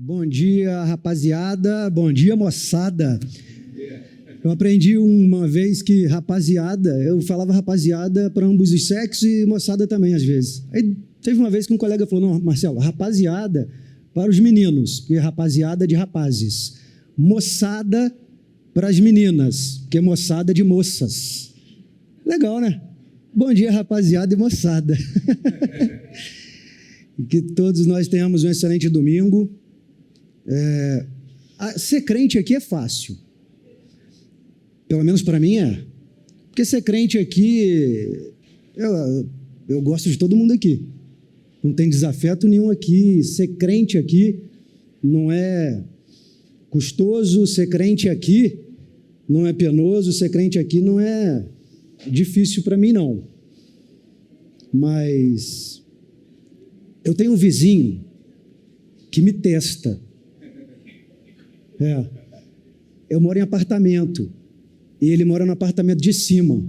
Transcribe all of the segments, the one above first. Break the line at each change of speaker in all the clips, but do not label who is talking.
Bom dia, rapaziada. Bom dia, moçada. Eu aprendi uma vez que rapaziada, eu falava rapaziada para ambos os sexos e moçada também, às vezes. Aí teve uma vez que um colega falou, não, Marcelo, rapaziada para os meninos, porque rapaziada de rapazes. Moçada para as meninas, porque moçada de moças. Legal, né? Bom dia, rapaziada e moçada. Que todos nós tenhamos um excelente domingo. Ser crente aqui é fácil. Pelo menos para mim é. Porque ser crente aqui, eu gosto de todo mundo aqui. Não tem desafeto nenhum aqui. Ser crente aqui não é custoso, ser crente aqui não é penoso, ser crente aqui não é difícil para mim, não. Mas eu tenho um vizinho que me testa. Eu moro em apartamento e ele mora no apartamento de cima.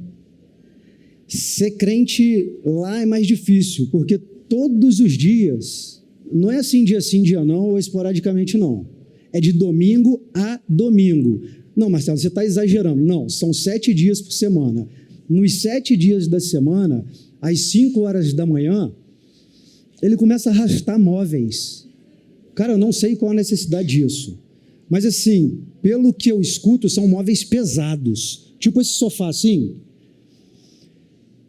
Ser crente lá é mais difícil, porque todos os dias, não é assim, dia não, ou esporadicamente não. É de domingo a domingo. Não, Marcelo, você está exagerando. Não, são 7 dias por semana. Nos 7 dias da semana, às 5 horas da manhã, ele começa a arrastar móveis. Cara, eu não sei qual a necessidade disso. Mas assim, pelo que eu escuto, são móveis pesados. Tipo esse sofá assim.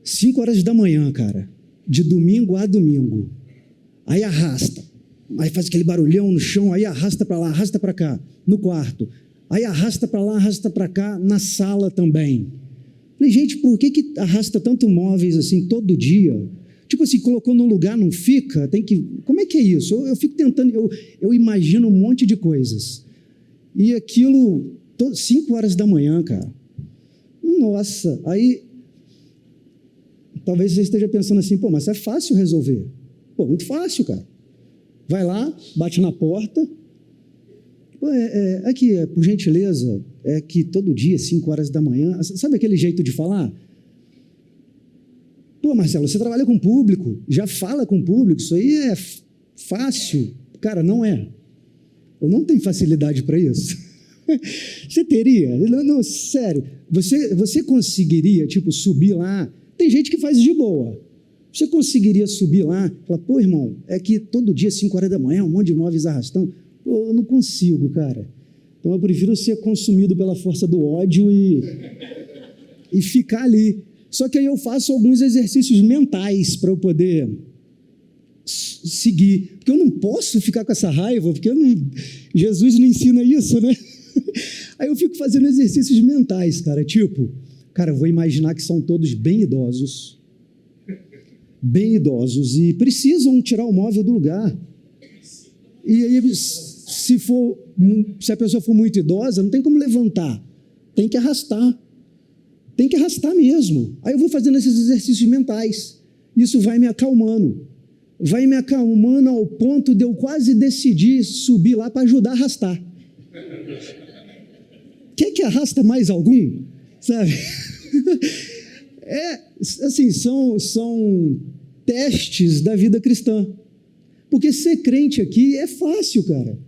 5 horas da manhã, cara. De domingo a domingo. Aí arrasta. Aí faz aquele barulhão no chão, aí arrasta para lá, arrasta para cá, no quarto. Aí arrasta para lá, arrasta para cá, na sala também. Falei, gente, por que arrasta tanto móveis assim todo dia? Tipo assim, colocou num lugar, não fica? Tem que... Como é que é isso? Eu fico tentando, eu imagino um monte de coisas. E aquilo, 5 horas da manhã, cara. Nossa, aí... Talvez você esteja pensando assim, pô, mas é fácil resolver. Pô, muito fácil, cara. Vai lá, bate na porta. Pô, aqui, por gentileza, é que todo dia, 5 horas da manhã... Sabe aquele jeito de falar? Pô, Marcelo, você trabalha com público, já fala com público, isso aí é fácil. Cara, não é. Eu não tenho facilidade para isso. Você teria? Não, sério. Você conseguiria, tipo, subir lá? Tem gente que faz de boa. Você conseguiria subir lá e falar, pô, irmão, é que todo dia, 5 horas da manhã, um monte de móveis arrastando. Pô, eu não consigo, cara. Então eu prefiro ser consumido pela força do ódio e ficar ali. Só que aí eu faço alguns exercícios mentais para eu poder seguir. Porque eu não posso ficar com essa raiva, porque Jesus não ensina isso, né? Aí eu fico fazendo exercícios mentais, cara. Tipo, cara, eu vou imaginar que são todos bem idosos e precisam tirar o móvel do lugar. E aí, se a pessoa for muito idosa, não tem como levantar. Tem que arrastar. Tem que arrastar mesmo. Aí eu vou fazendo esses exercícios mentais. Isso vai me acalmando. Vai me acalmando ao ponto de eu quase decidir subir lá para ajudar a arrastar. Quer que arrasta mais algum? Sabe? Assim, são testes da vida cristã. Porque ser crente aqui é fácil, cara.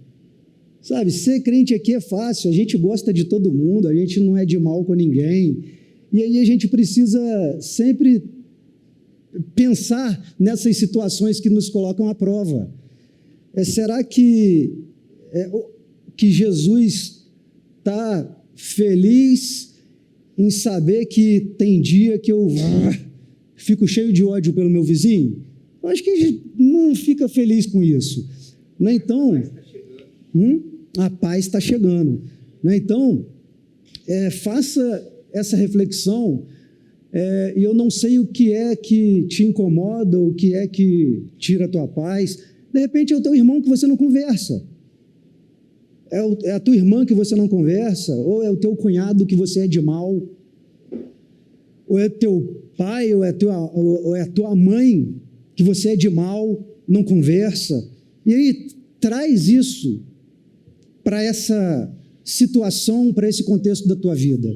Sabe? Ser crente aqui é fácil. A gente gosta de todo mundo, a gente não é de mal com ninguém. E aí a gente precisa sempre pensar nessas situações que nos colocam à prova. Será que Jesus está feliz em saber que tem dia que eu fico cheio de ódio pelo meu vizinho? Eu acho que a gente não fica feliz com isso. Né? Então, a paz está chegando. Né? Então, faça essa reflexão, e eu não sei o que é que te incomoda, o que é que tira a tua paz. De repente é o teu irmão que você não conversa, é a tua irmã que você não conversa, ou é o teu cunhado que você é de mal, ou é teu pai, ou é a tua mãe que você é de mal, não conversa. E aí traz isso para essa situação, para esse contexto da tua vida.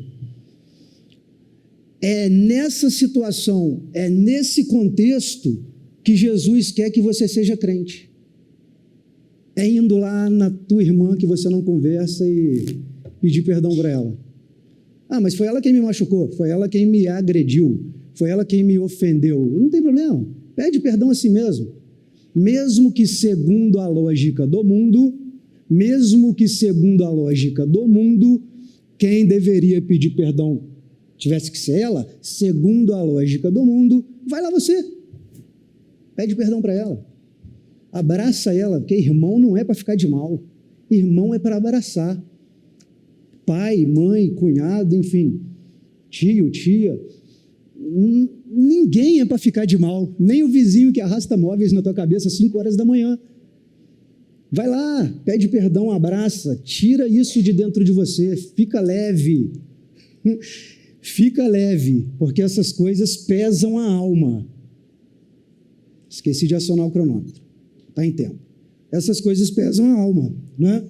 É nessa situação, é nesse contexto que Jesus quer que você seja crente. É indo lá na tua irmã que você não conversa e pedir perdão para ela. Ah, mas foi ela quem me machucou, foi ela quem me agrediu, foi ela quem me ofendeu. Não tem problema, pede perdão a si mesmo. Mesmo que segundo a lógica do mundo, quem deveria pedir perdão tivesse que ser ela, segundo a lógica do mundo, vai lá você. Pede perdão para ela. Abraça ela, porque irmão não é para ficar de mal. Irmão é para abraçar. Pai, mãe, cunhado, enfim, tio, tia. Ninguém é para ficar de mal. Nem o vizinho que arrasta móveis na tua cabeça às 5 horas da manhã. Vai lá, pede perdão, abraça, tira isso de dentro de você, fica leve. Fica leve, porque essas coisas pesam a alma. Esqueci de acionar o cronômetro. Está em tempo. Essas coisas pesam a alma, né?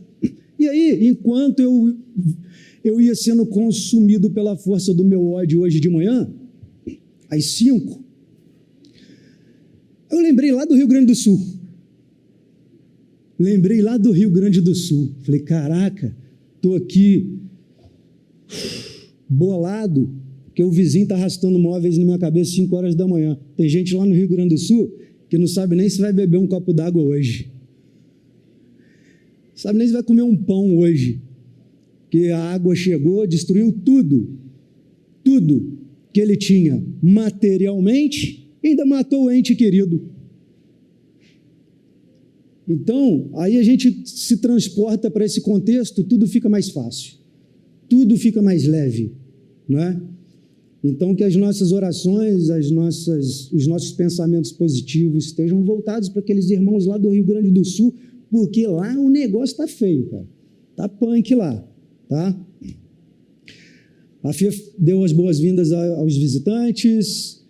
E aí, enquanto eu ia sendo consumido pela força do meu ódio hoje de manhã, às 5, eu lembrei lá do Rio Grande do Sul. Falei, caraca, estou aqui bolado, porque o vizinho está arrastando móveis na minha cabeça às 5 horas da manhã. Tem gente lá no Rio Grande do Sul que não sabe nem se vai beber um copo d'água hoje. Sabe nem se vai comer um pão hoje. Que a água chegou, destruiu tudo que ele tinha materialmente, e ainda matou o ente querido. Então, aí a gente se transporta para esse contexto, tudo fica mais fácil, tudo fica mais leve, não é? Então, que as nossas orações, os nossos pensamentos positivos estejam voltados para aqueles irmãos lá do Rio Grande do Sul, porque lá o negócio está feio, cara. Está punk lá, tá? A FIA deu as boas-vindas aos visitantes,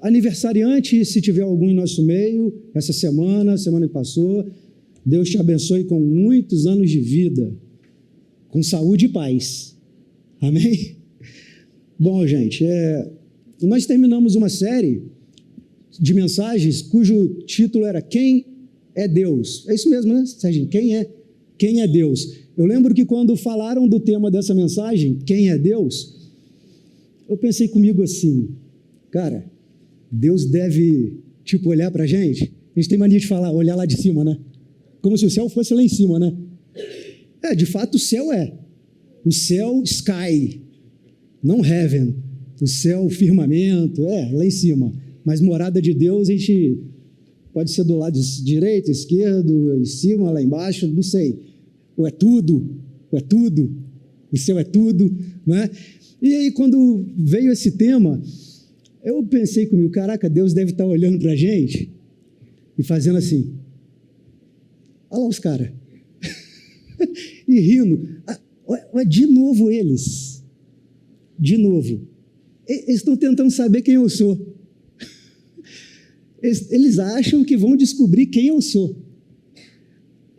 aniversariante, se tiver algum em nosso meio, essa semana que passou, Deus te abençoe com muitos anos de vida, com saúde e paz. Amém? Bom, gente, nós terminamos uma série de mensagens cujo título era Quem é Deus? É isso mesmo, né, Serginho? Quem é Deus? Eu lembro que quando falaram do tema dessa mensagem, quem é Deus, eu pensei comigo assim, cara, Deus deve, olhar para a gente tem mania de falar, olhar lá de cima, né? Como se o céu fosse lá em cima, né? De fato o céu o céu, sky, não heaven, o céu, firmamento, lá em cima, mas morada de Deus a gente pode ser do lado direito, esquerdo, em cima, lá embaixo, não sei, ou é tudo, o céu é tudo, né? E aí quando veio esse tema, eu pensei comigo, caraca, Deus deve estar olhando para a gente e fazendo assim, olha lá os caras, e rindo, de novo eles, eles estão tentando saber quem eu sou, eles acham que vão descobrir quem eu sou,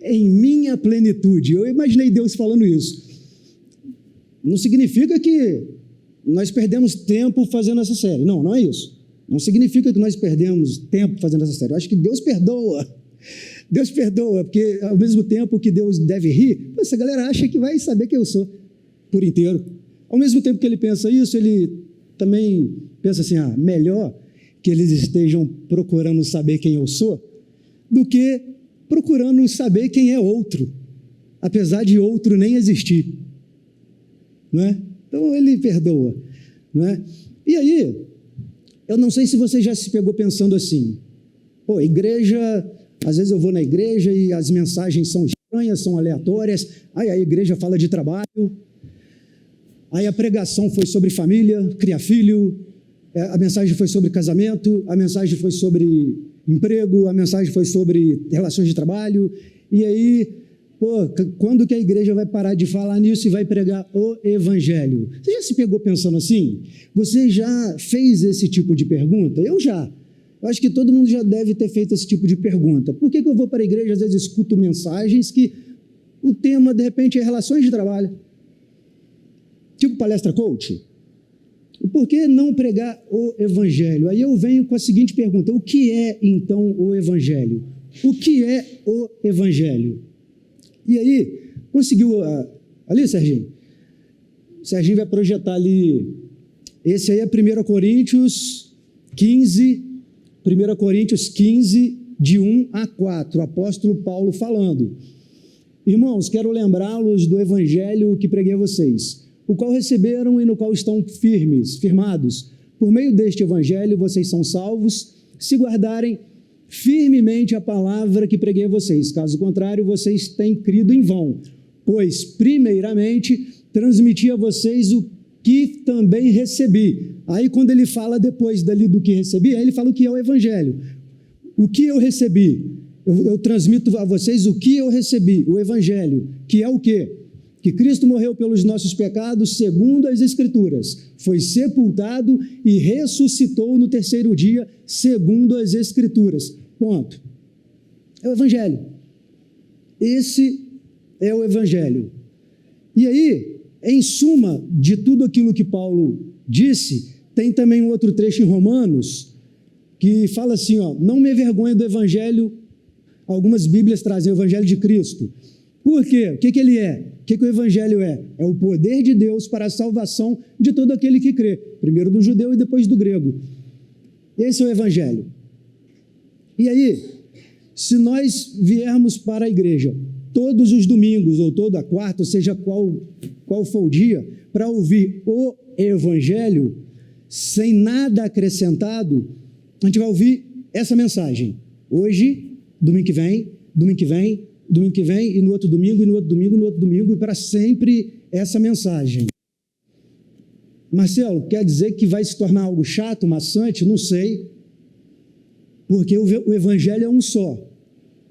em minha plenitude. Eu imaginei Deus falando isso. Não significa que nós perdemos tempo fazendo essa série. Não é isso. Não significa que nós perdemos tempo fazendo essa série. Eu acho que Deus perdoa. Deus perdoa, porque ao mesmo tempo que Deus deve rir, essa galera acha que vai saber quem eu sou por inteiro. Ao mesmo tempo que ele pensa isso, ele também pensa assim, melhor que eles estejam procurando saber quem eu sou do que procurando saber quem é outro, apesar de outro nem existir. Não é? Então, ele perdoa. Não é? E aí, eu não sei se você já se pegou pensando assim, igreja, às vezes eu vou na igreja e as mensagens são estranhas, são aleatórias, aí a igreja fala de trabalho, aí a pregação foi sobre família, criar filho, a mensagem foi sobre casamento, a mensagem foi sobre emprego, a mensagem foi sobre relações de trabalho, e aí, quando que a igreja vai parar de falar nisso e vai pregar o evangelho? Você já se pegou pensando assim? Você já fez esse tipo de pergunta? Eu já. Eu acho que todo mundo já deve ter feito esse tipo de pergunta. Por que eu vou para a igreja, às vezes escuto mensagens que o tema, de repente, é relações de trabalho? Tipo palestra coach? E por que não pregar o evangelho? Aí eu venho com a seguinte pergunta, o que é, então, o evangelho? O que é o Evangelho? E aí, conseguiu... Ali, Serginho? O Serginho vai projetar ali... Esse aí é 1 Coríntios 15, 1 Coríntios 15, de 1 a 4, o apóstolo Paulo falando. Irmãos, quero lembrá-los do Evangelho que preguei a vocês, o qual receberam e no qual estão firmados. Por meio deste Evangelho, vocês são salvos, se guardarem firmemente a palavra que preguei a vocês. Caso contrário, vocês têm crido em vão, pois, primeiramente, transmiti a vocês o que também recebi. Aí, quando ele fala depois dali do que recebi, aí ele fala o que é o Evangelho. O que eu recebi? Eu transmito a vocês o que eu recebi, o Evangelho, que é o quê? Que Cristo morreu pelos nossos pecados, segundo as Escrituras, foi sepultado e ressuscitou no terceiro dia, segundo as Escrituras. Ponto. É o Evangelho. Esse é o Evangelho. E aí, em suma de tudo aquilo que Paulo disse, tem também um outro trecho em Romanos, que fala assim, não me envergonho do Evangelho. Algumas Bíblias trazem o Evangelho de Cristo. Por quê? O que ele é? O que o Evangelho é? É o poder de Deus para a salvação de todo aquele que crê. Primeiro do judeu e depois do grego. Esse é o Evangelho. E aí, se nós viermos para a igreja todos os domingos, ou toda quarta, ou seja, qual for o dia, para ouvir o Evangelho, sem nada acrescentado, a gente vai ouvir essa mensagem. Hoje, domingo que vem, e no outro domingo, e no outro domingo, e no outro domingo, e para sempre essa mensagem. Marcelo, quer dizer que vai se tornar algo chato, maçante? Não sei, porque o Evangelho é um só,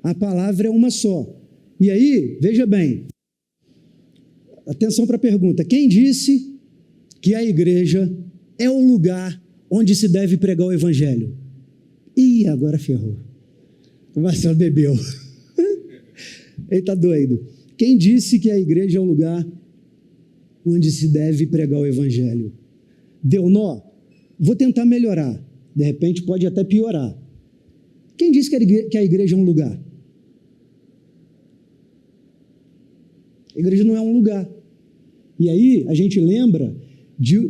a palavra é uma só. E aí, veja bem, atenção para a pergunta, quem disse que a igreja é o lugar onde se deve pregar o Evangelho? Ih, agora ferrou. O Marcelo bebeu. Ele está doido. Quem disse que a igreja é o lugar onde se deve pregar o Evangelho? Deu nó? Vou tentar melhorar. De repente pode até piorar. Quem disse que a igreja é um lugar? A igreja não é um lugar. E aí a gente lembra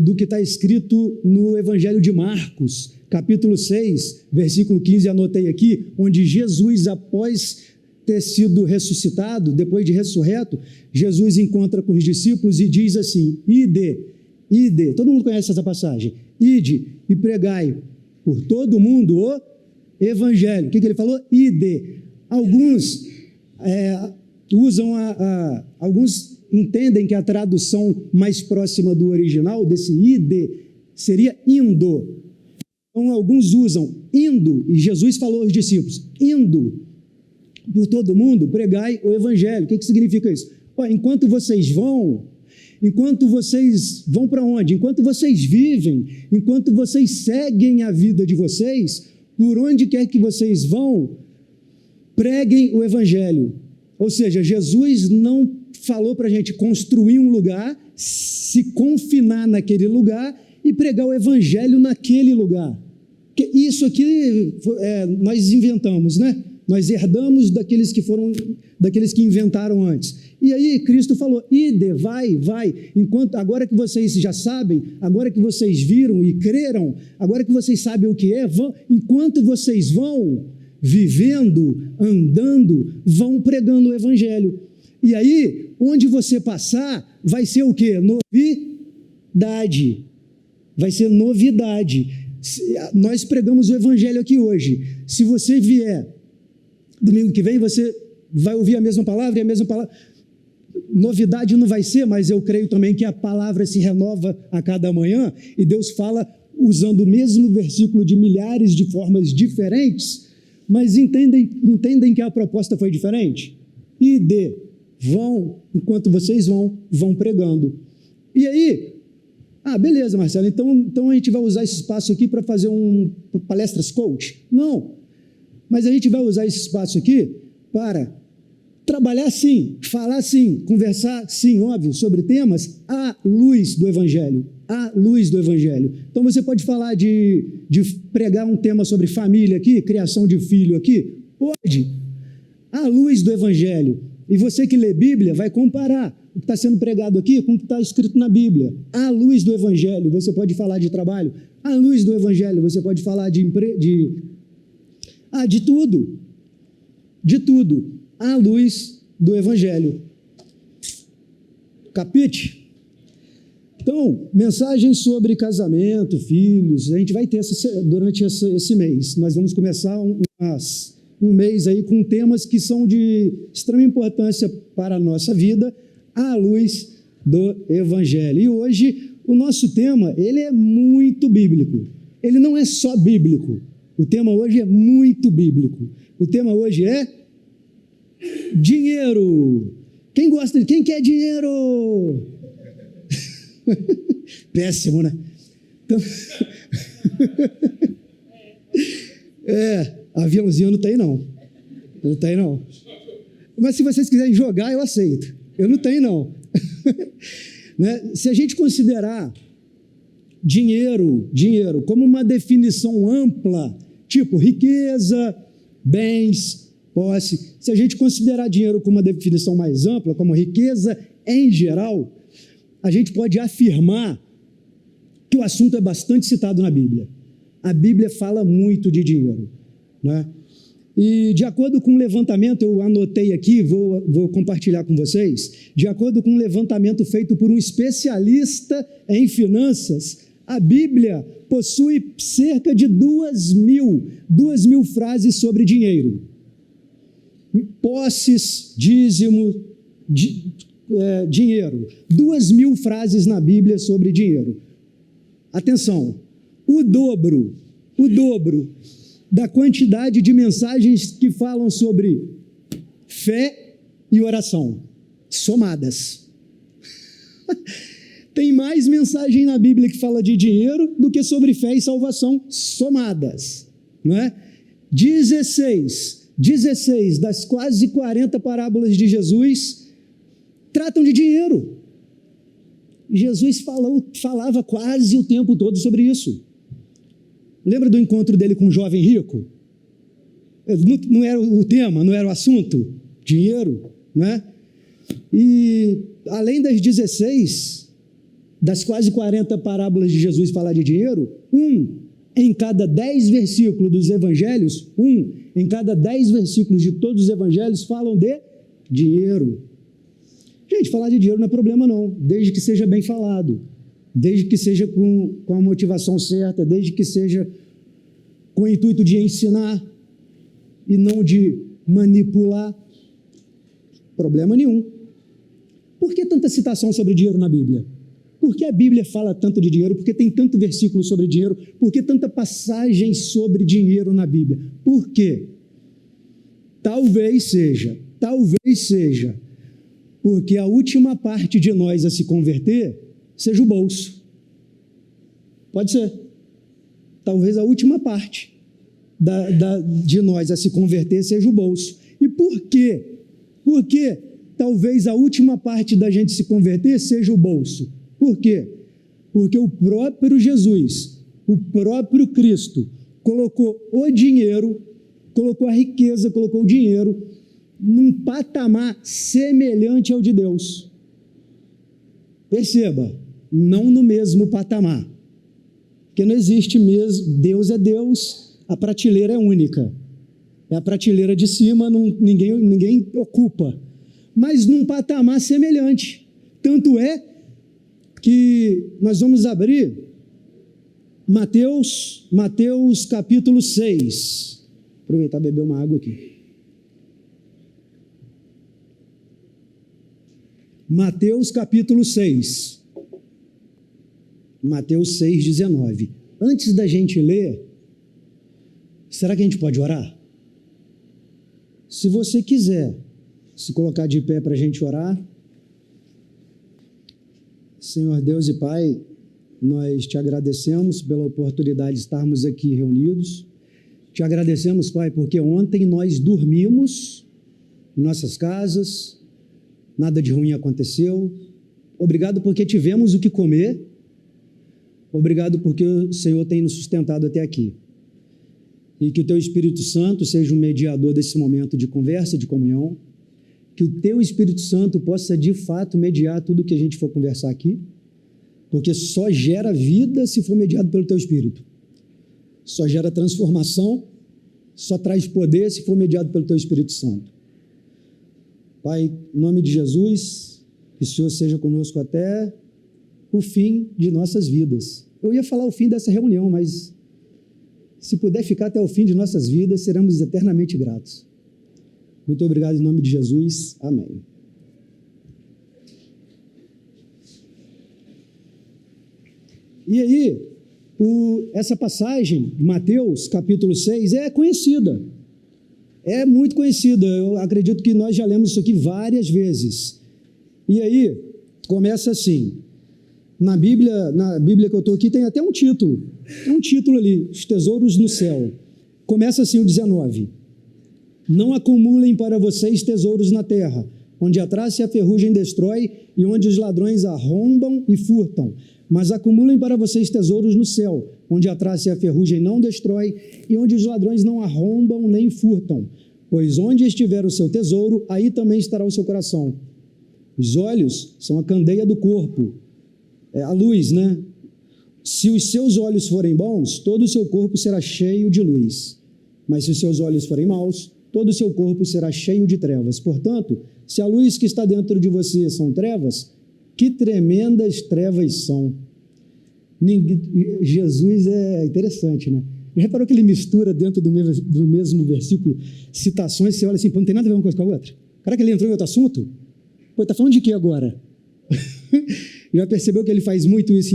do que está escrito no Evangelho de Marcos, capítulo 6, versículo 15, anotei aqui, onde Jesus, após ter sido ressuscitado, depois de ressurreto, Jesus encontra com os discípulos e diz assim, ide, todo mundo conhece essa passagem, ide e pregai por todo mundo o Evangelho. O que ele falou? Ide. Alguns alguns entendem que a tradução mais próxima do original, desse ide, seria indo. Então, alguns usam indo, e Jesus falou aos discípulos, indo por todo mundo, pregai o Evangelho. O que significa isso? Enquanto vocês vão para onde? Enquanto vocês vivem, enquanto vocês seguem a vida de vocês, por onde quer que vocês vão, preguem o Evangelho. Ou seja, Jesus não falou para a gente construir um lugar, se confinar naquele lugar e pregar o Evangelho naquele lugar. Isso aqui nós inventamos, né? Nós herdamos daqueles que inventaram antes. E aí Cristo falou, ide, vai. Agora que vocês já sabem, agora que vocês viram e creram, agora que vocês sabem o que é, enquanto vocês vão vivendo, andando, vão pregando o Evangelho. E aí, onde você passar, vai ser o quê? Novidade. Vai ser novidade. Nós pregamos o Evangelho aqui hoje. Se você vier domingo que vem, você vai ouvir a mesma palavra e a mesma palavra. Novidade não vai ser, mas eu creio também que a palavra se renova a cada manhã e Deus fala usando o mesmo versículo de milhares de formas diferentes, mas entendem que a proposta foi diferente? Vão, enquanto vocês vão pregando. E aí, beleza, Marcelo, então a gente vai usar esse espaço aqui para fazer palestras coach? Não, mas a gente vai usar esse espaço aqui para trabalhar sim, falar sim, conversar sim, óbvio, sobre temas à luz do Evangelho, Então você pode falar de pregar um tema sobre família aqui, criação de filho aqui? Pode, à luz do Evangelho. E você que lê Bíblia vai comparar o que está sendo pregado aqui com o que está escrito na Bíblia. À luz do Evangelho, você pode falar de trabalho. À luz do Evangelho, você pode falar de tudo. De tudo. À luz do Evangelho. Capite? Então, mensagens sobre casamento, filhos, a gente vai ter durante esse mês. Nós vamos começar um mês aí com temas que são de extrema importância para a nossa vida, à luz do Evangelho. E hoje, o nosso tema, ele é muito bíblico. Ele não é só bíblico. O tema hoje é muito bíblico. O tema hoje é dinheiro. Quem quer dinheiro? Péssimo, né? Então... aviãozinho não tem, não. Não tem, não. Mas se vocês quiserem jogar, eu aceito. Eu não tenho, não. Né? Se a gente considerar dinheiro como uma definição ampla, tipo riqueza, bens, posse, se a gente considerar dinheiro como uma definição mais ampla, como riqueza em geral, a gente pode afirmar que o assunto é bastante citado na Bíblia. A Bíblia fala muito de dinheiro, né? E de acordo com um levantamento, eu anotei aqui, vou compartilhar com vocês, de acordo com um levantamento feito por um especialista em finanças, a Bíblia possui cerca de 2.000 frases sobre dinheiro. Posses, dízimo, dinheiro. 2.000 frases na Bíblia sobre dinheiro. Atenção, o dobro da quantidade de mensagens que falam sobre fé e oração, somadas. Tem mais mensagem na Bíblia que fala de dinheiro do que sobre fé e salvação, somadas, não é? 16 das quase 40 parábolas de Jesus tratam de dinheiro. Jesus falava quase o tempo todo sobre isso. Lembra do encontro dele com um jovem rico? Não era o tema, não era o assunto? Dinheiro, né? E além das 16, das quase 40 parábolas de Jesus falar de dinheiro, em cada 10 versículos dos evangelhos, em cada 10 versículos de todos os evangelhos falam de dinheiro. Gente, falar de dinheiro não é problema não, desde que seja bem falado, desde que seja com a motivação certa, desde que seja com o intuito de ensinar e não de manipular. Problema nenhum. Por que tanta citação sobre dinheiro na Bíblia? Por que a Bíblia fala tanto de dinheiro? Por que tem tanto versículo sobre dinheiro? Por que tanta passagem sobre dinheiro na Bíblia? Por quê? Talvez seja porque a última parte de nós a se converter seja o bolso. Pode ser. Talvez a última parte de nós a se converter seja o bolso. E por quê? Porque talvez a última parte da gente se converter seja o bolso. Por quê? Porque o próprio Jesus, o próprio Cristo, colocou o dinheiro, colocou a riqueza, colocou o dinheiro num patamar semelhante ao de Deus. Perceba, não no mesmo patamar, porque não existe mesmo, Deus é Deus, a prateleira é única, é a prateleira de cima, ninguém ocupa, mas num patamar semelhante. Tanto é que nós vamos abrir Mateus capítulo 6, aproveitar e beber uma água aqui. Mateus capítulo 6. Mateus 6, 19. Antes da gente ler, será que a gente pode orar? Se você quiser se colocar de pé para a gente orar. Senhor Deus e Pai, nós te agradecemos pela oportunidade de estarmos aqui reunidos. Te agradecemos, Pai, porque ontem nós dormimos em nossas casas, nada de ruim aconteceu. Obrigado porque tivemos o que comer. Obrigado porque o Senhor tem nos sustentado até aqui. e que o teu Espírito Santo seja o mediador desse momento de conversa, de comunhão, que o teu Espírito Santo possa de fato mediar tudo que a gente for conversar aqui, porque só gera vida se for mediado pelo teu Espírito. Só gera transformação, só traz poder se for mediado pelo teu Espírito Santo. Pai, em nome de Jesus, que o Senhor seja conosco até o fim de nossas vidas. Eu ia falar o fim dessa reunião, mas se puder ficar até o fim de nossas vidas, seremos eternamente gratos. Muito obrigado em nome de Jesus. Amém. E aí, essa passagem, Mateus, capítulo 6, é conhecida. É muito conhecida. Eu acredito que nós já lemos isso aqui várias vezes. E aí, começa assim. Na Bíblia que eu estou aqui, tem até um título. Tem um título ali, Os Tesouros no Céu. Começa assim o 19. Não acumulem para vocês tesouros na terra, onde a traça e a ferrugem destrói e onde os ladrões arrombam e furtam. Mas acumulem para vocês tesouros no céu, onde a traça e a ferrugem não destrói e onde os ladrões não arrombam nem furtam. Pois onde estiver o seu tesouro, aí também estará o seu coração. Os olhos são a candeia do corpo, é a luz, né? Se os seus olhos forem bons, todo o seu corpo será cheio de luz. Mas se os seus olhos forem maus, todo o seu corpo será cheio de trevas. Portanto, se a luz que está dentro de você são trevas, que tremendas trevas são. Jesus é interessante, né? Reparou que ele mistura dentro do mesmo versículo citações, você olha assim, pô, não tem nada a ver uma coisa com a outra. Caraca, ele entrou em outro assunto? Pô, está falando de quê agora? Já percebeu que ele faz muito isso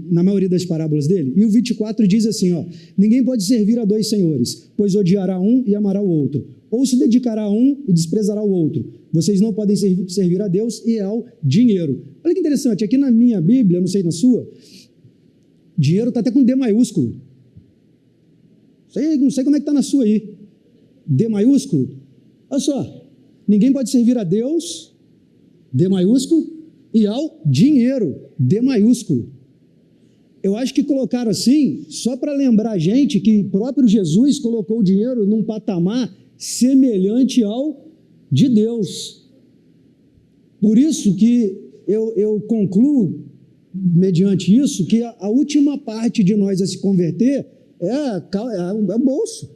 na maioria das parábolas dele? E o 24 diz assim, ó, ninguém pode servir a dois senhores, pois odiará um e amará o outro, ou se dedicará a um e desprezará o outro. Vocês não podem servir a Deus e ao dinheiro. Olha que interessante, aqui na minha Bíblia, não sei na sua, dinheiro está até com D maiúsculo. Não sei como é que está na sua aí. D maiúsculo? Olha só, ninguém pode servir a Deus, D maiúsculo, e ao dinheiro, D maiúsculo. Eu acho que colocaram assim, só para lembrar a gente que próprio Jesus colocou o dinheiro num patamar semelhante ao de Deus. Por isso que eu concluo, mediante isso, que a última parte de nós a se converter é o bolso.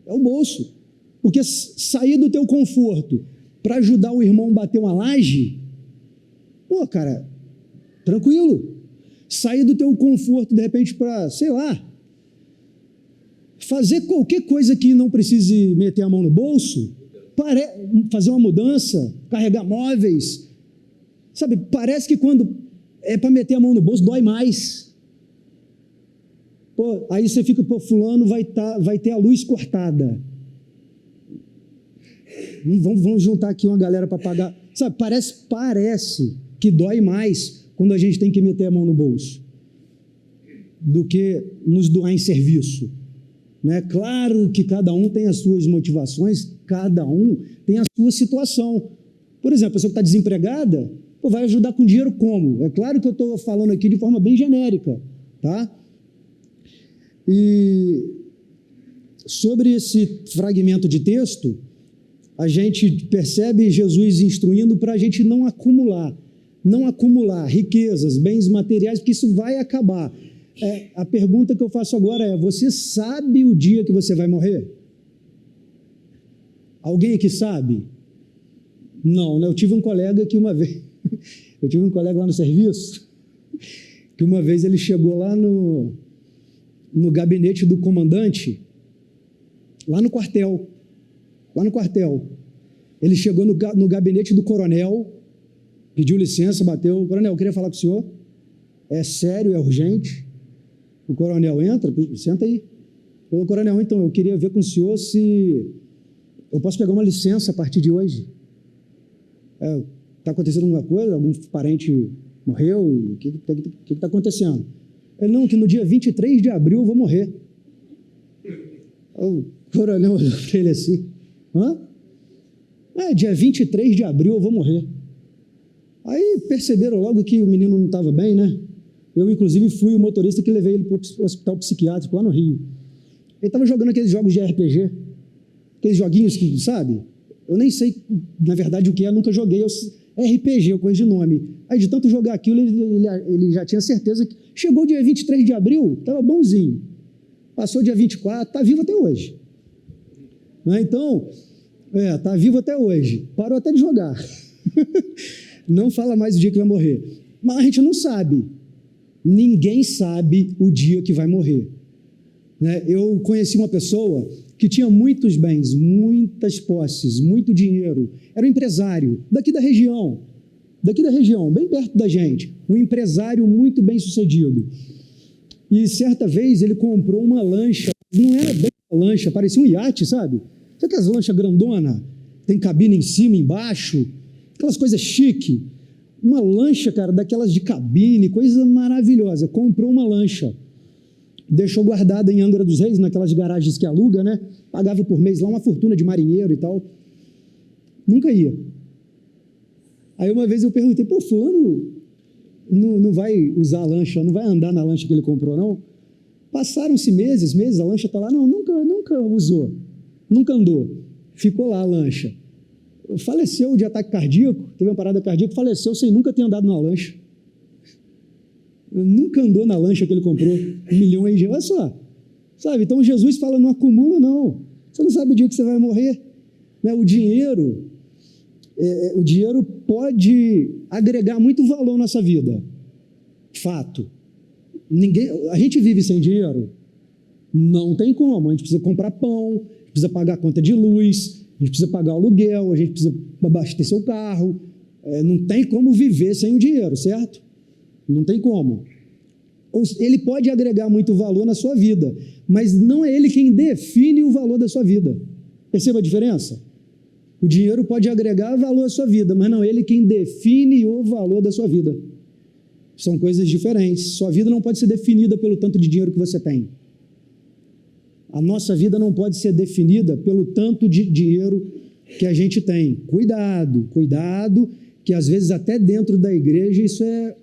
É o bolso. Porque sair do teu conforto para ajudar o irmão a bater uma laje, pô, cara, tranquilo. Sair do teu conforto, de repente, para, sei lá, fazer qualquer coisa que não precise meter a mão no bolso, fazer uma mudança, carregar móveis, sabe, parece que quando é para meter a mão no bolso, dói mais. Pô, aí você fica, pô, fulano vai ter a luz cortada. Vamos juntar aqui uma galera para pagar. Sabe, parece que dói mais quando a gente tem que meter a mão no bolso do que nos doar em serviço. Né? Claro que cada um tem as suas motivações, cada um tem a sua situação. Por exemplo, a pessoa que está desempregada, pô, vai ajudar com dinheiro como? É claro que eu estou falando aqui de forma bem genérica, tá? E sobre esse fragmento de texto, a gente percebe Jesus instruindo para a gente não acumular riquezas, bens materiais, porque isso vai acabar. A pergunta que eu faço agora é, você sabe o dia que você vai morrer? Alguém aqui sabe? Não, né? Eu tive um colega lá no serviço, que uma vez ele chegou lá no gabinete do comandante, lá no quartel. Ele chegou no gabinete do coronel, pediu licença, bateu, coronel, eu queria falar com o senhor, é sério, é urgente. O coronel entra, senta aí. Falou, coronel, então, eu queria ver com o senhor se eu posso pegar uma licença a partir de hoje. Está acontecendo alguma coisa? Algum parente morreu? O que está acontecendo? Ele, não, que no dia 23 de abril eu vou morrer. O coronel olhou para ele assim, dia 23 de abril eu vou morrer. Aí perceberam logo que o menino não estava bem, né? Eu, inclusive, fui o motorista que levei ele para o hospital psiquiátrico lá no Rio. Ele estava jogando aqueles jogos de RPG, aqueles joguinhos que, sabe? Eu nem sei, na verdade, o que é, nunca joguei. RPG, eu conheço de nome. Aí, de tanto jogar aquilo, ele já tinha certeza que... Chegou dia 23 de abril, estava bonzinho. Passou dia 24, está vivo até hoje. Né? Então, está vivo até hoje. Parou até de jogar. Não fala mais o dia que vai morrer. Mas a gente não sabe. Ninguém sabe o dia que vai morrer. Né? Eu conheci uma pessoa que tinha muitos bens, muitas posses, muito dinheiro. Era um empresário daqui da região, bem perto da gente. Um empresário muito bem sucedido. E certa vez ele comprou uma lancha, não era bem uma lancha, parecia um iate, sabe? Sabe aquelas lanchas grandona? Tem cabine em cima, embaixo, aquelas coisas chique. Uma lancha, cara, daquelas de cabine, coisa maravilhosa. Comprou uma lancha. Deixou guardada em Angra dos Reis, naquelas garagens que aluga, né? Pagava por mês lá uma fortuna de marinheiro e tal. Nunca ia. Aí uma vez eu perguntei, pô, fulano não vai usar a lancha, não vai andar na lancha que ele comprou, não? Passaram-se meses, a lancha está lá. Não, nunca usou, nunca andou. Ficou lá a lancha. Faleceu de ataque cardíaco, teve uma parada cardíaca, faleceu sem nunca ter andado na lancha. Nunca andou na lancha que ele comprou, milhões de... Olha só, sabe? Então Jesus fala, não acumula não, você não sabe o dia que você vai morrer. Né? O dinheiro pode agregar muito valor na nossa vida, fato. A gente vive sem dinheiro? Não tem como, a gente precisa comprar pão, a gente precisa pagar a conta de luz, a gente precisa pagar o aluguel, a gente precisa abastecer o carro, não tem como viver sem o dinheiro, certo? Não tem como. Ele pode agregar muito valor na sua vida, mas não é ele quem define o valor da sua vida. Perceba a diferença? O dinheiro pode agregar valor à sua vida, mas não é ele quem define o valor da sua vida. São coisas diferentes. Sua vida não pode ser definida pelo tanto de dinheiro que você tem. A nossa vida não pode ser definida pelo tanto de dinheiro que a gente tem. Cuidado, que às vezes até dentro da igreja isso é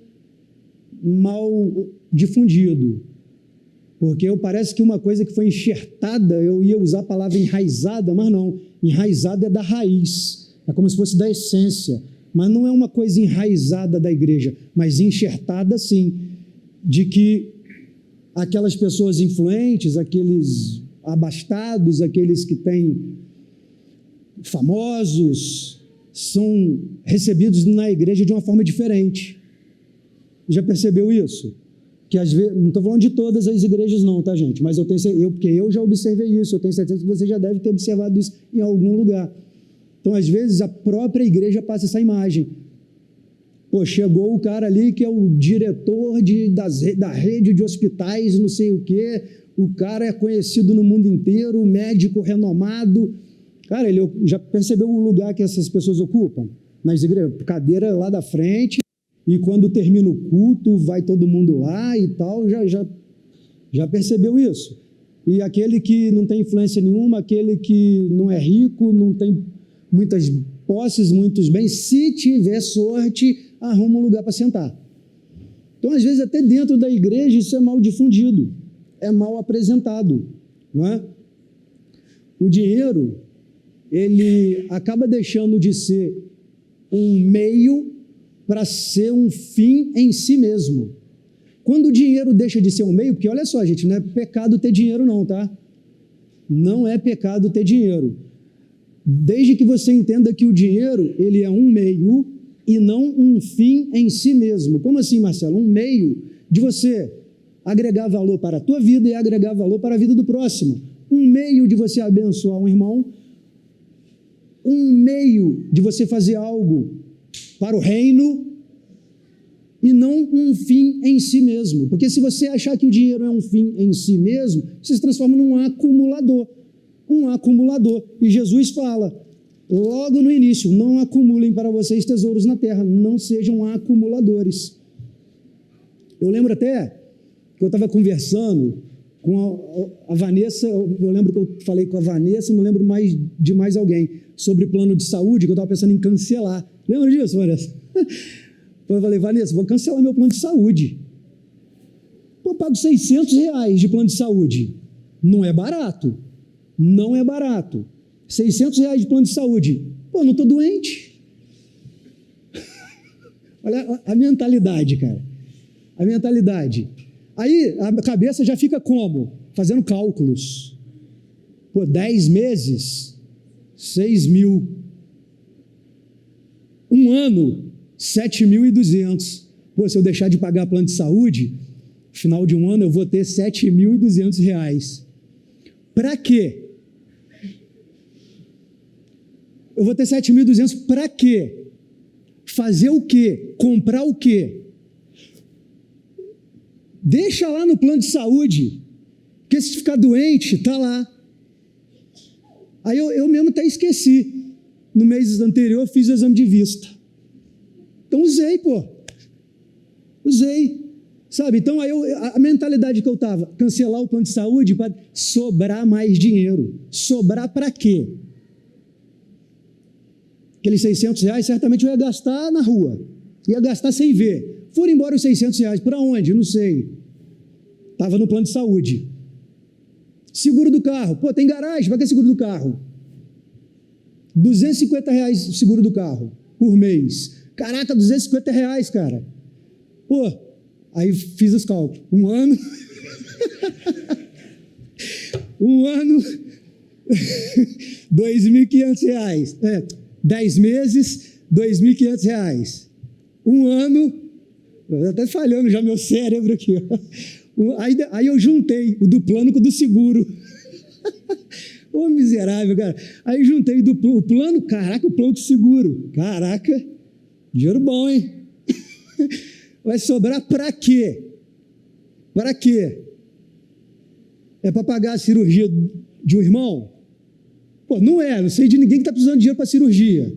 mal difundido, porque parece que uma coisa que foi enxertada, eu ia usar a palavra enraizada, mas não, enraizada é da raiz, é como se fosse da essência, mas não é uma coisa enraizada da igreja, mas enxertada sim, de que aquelas pessoas influentes, aqueles abastados, aqueles que têm famosos, são recebidos na igreja de uma forma diferente. Já percebeu isso? Que às vezes, não estou falando de todas as igrejas não, tá gente? Mas porque eu já observei isso, eu tenho certeza que você já deve ter observado isso em algum lugar. Então, às vezes, a própria igreja passa essa imagem. Pô, chegou o cara ali que é o diretor da rede de hospitais, não sei o quê, o cara é conhecido no mundo inteiro, médico renomado. Cara, ele já percebeu o lugar que essas pessoas ocupam? Nas igrejas, cadeira lá da frente, e quando termina o culto, vai todo mundo lá e tal, já percebeu isso. E aquele que não tem influência nenhuma, aquele que não é rico, não tem muitas posses, muitos bens, se tiver sorte, arruma um lugar para sentar. Então, às vezes, até dentro da igreja, isso é mal difundido, é mal apresentado, não é? O dinheiro, ele acaba deixando de ser um meio para ser um fim em si mesmo. Quando o dinheiro deixa de ser um meio, porque olha só, gente, não é pecado ter dinheiro não, tá? Não é pecado ter dinheiro. Desde que você entenda que o dinheiro, ele é um meio e não um fim em si mesmo. Como assim, Marcelo? Um meio de você agregar valor para a tua vida e agregar valor para a vida do próximo. Um meio de você abençoar um irmão, um meio de você fazer algo para o reino e não um fim em si mesmo. Porque se você achar que o dinheiro é um fim em si mesmo, você se transforma num acumulador. Um acumulador. E Jesus fala, logo no início, não acumulem para vocês tesouros na terra, não sejam acumuladores. Eu lembro até que eu estava conversando com a Vanessa, eu lembro que eu falei com a Vanessa, não lembro mais de mais alguém, sobre plano de saúde, que eu estava pensando em cancelar. Lembra disso, Vanessa? Eu falei, Vanessa, vou cancelar meu plano de saúde. Pô, eu pago R$600 de plano de saúde. Não é barato. Não é barato. R$ 600 de plano de saúde. Pô, não estou doente. Olha a mentalidade, cara. A mentalidade. Aí a cabeça já fica como? Fazendo cálculos. Pô, 10 meses, 6 mil. Um ano, 7.200. Pô, se eu deixar de pagar plano de saúde, no final de um ano eu vou ter R$ 7.200. Para quê? Eu vou ter 7.200 para quê? Fazer o quê? Comprar o quê? Deixa lá no plano de saúde, porque se ficar doente, está lá. Aí eu mesmo até esqueci. No mês anterior, fiz o exame de vista. Então, usei, pô. Usei. Sabe? Então, aí a mentalidade que eu estava, cancelar o plano de saúde para sobrar mais dinheiro. Sobrar para quê? Aqueles R$ 600, certamente eu ia gastar na rua. Ia gastar sem ver. Foram embora os R$ 600. Para onde? Não sei. Estava no plano de saúde. Seguro do carro. Pô, tem garagem, para que seguro do carro? R$ 250 o seguro do carro por mês. Caraca, R$ 250, cara. Pô, aí fiz os cálculos. Um ano. Um ano. R$ 2.500. 10 meses, R$ 2.500. Um ano. Até falhando já meu cérebro aqui. Aí eu juntei o do plano com o do seguro. Ô, miserável, cara. Aí juntei o plano, caraca, o plano do seguro. Caraca, dinheiro bom, hein? Vai sobrar para quê? Para quê? É para pagar a cirurgia de um irmão? Pô, não é, não sei de ninguém que está precisando de dinheiro para cirurgia.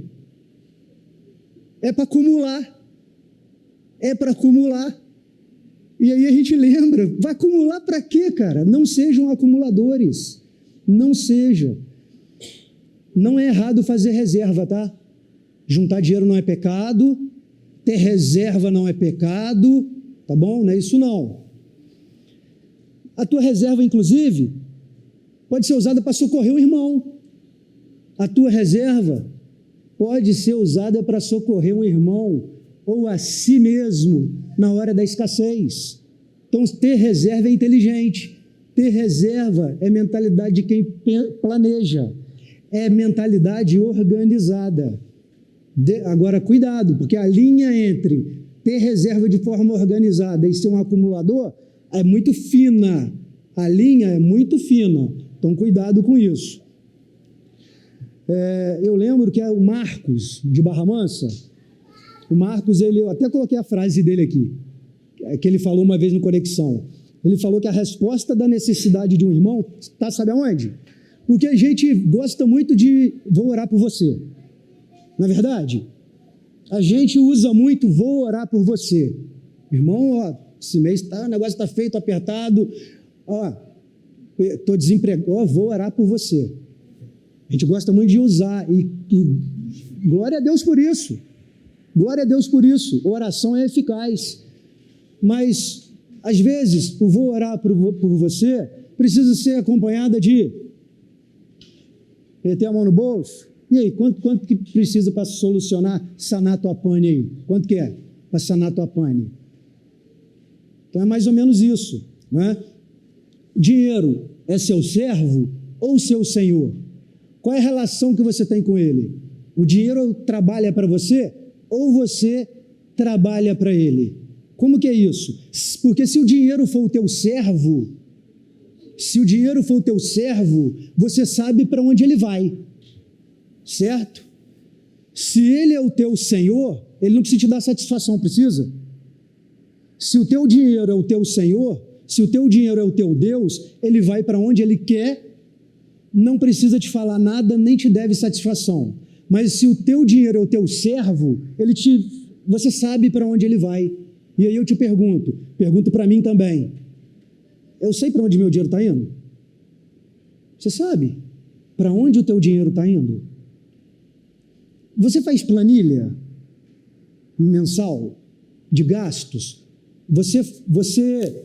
É para acumular. É para acumular. E aí a gente lembra, vai acumular para quê, cara? Não sejam acumuladores. Não seja. Não é errado fazer reserva, tá? Juntar dinheiro não é pecado, ter reserva não é pecado, tá bom? Não é isso não. A tua reserva, inclusive, pode ser usada para socorrer o irmão. A tua reserva pode ser usada para socorrer um irmão ou a si mesmo na hora da escassez. Então, ter reserva é inteligente. Ter reserva é mentalidade de quem planeja, é mentalidade organizada. Agora, cuidado, porque a linha entre ter reserva de forma organizada e ser um acumulador é muito fina. A linha é muito fina, então cuidado com isso. Eu lembro que é o Marcos, de Barra Mansa. O Marcos, eu até coloquei a frase dele aqui, que ele falou uma vez no Conexão. Ele falou que a resposta da necessidade de um irmão está, sabe aonde? Porque a gente gosta muito de vou orar por você. Não é verdade? A gente usa muito vou orar por você. Irmão, ó, esse mês o negócio está feio, apertado. Ó, estou desempregado, ó, vou orar por você. A gente gosta muito de usar e glória a Deus por isso. Glória a Deus por isso. Oração é eficaz. Mas às vezes, o vou orar por você precisa ser acompanhada de meter a mão no bolso. E aí, quanto que precisa para solucionar, sanar tua pane aí? Quanto que é para sanar tua pane? Então é mais ou menos isso, não é? Dinheiro é seu servo ou seu senhor? Qual é a relação que você tem com ele? O dinheiro trabalha para você ou você trabalha para ele? Como que é isso? Porque se o dinheiro for o teu servo, você sabe para onde ele vai, certo? Se ele é o teu senhor, ele não precisa te dar satisfação, precisa? Se o teu dinheiro é o teu senhor, se o teu dinheiro é o teu Deus, ele vai para onde ele quer, não precisa te falar nada, nem te deve satisfação. Mas se o teu dinheiro é o teu servo, você sabe para onde ele vai. E aí eu te pergunto para mim também, eu sei para onde meu dinheiro está indo? Você sabe para onde o teu dinheiro está indo? Você faz planilha mensal de gastos? Você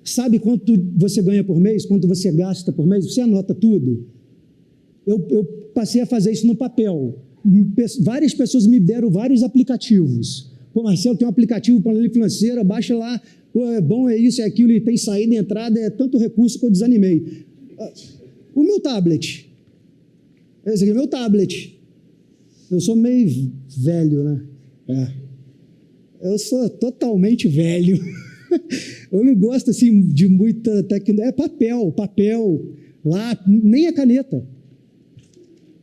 Sabe quanto você ganha por mês? Quanto você gasta por mês? Você anota tudo? Eu passei a fazer isso no papel. Várias pessoas me deram vários aplicativos. Pô, Marcelo, tem um aplicativo para planilha financeira, baixa lá. Pô, é bom, é isso, é aquilo, e tem saída e entrada, é tanto recurso que eu desanimei. O meu tablet. Esse aqui é meu tablet. Eu sou meio velho, né? Eu sou totalmente velho. Eu não gosto assim de muita tecnologia. É papel, lápis, nem a caneta.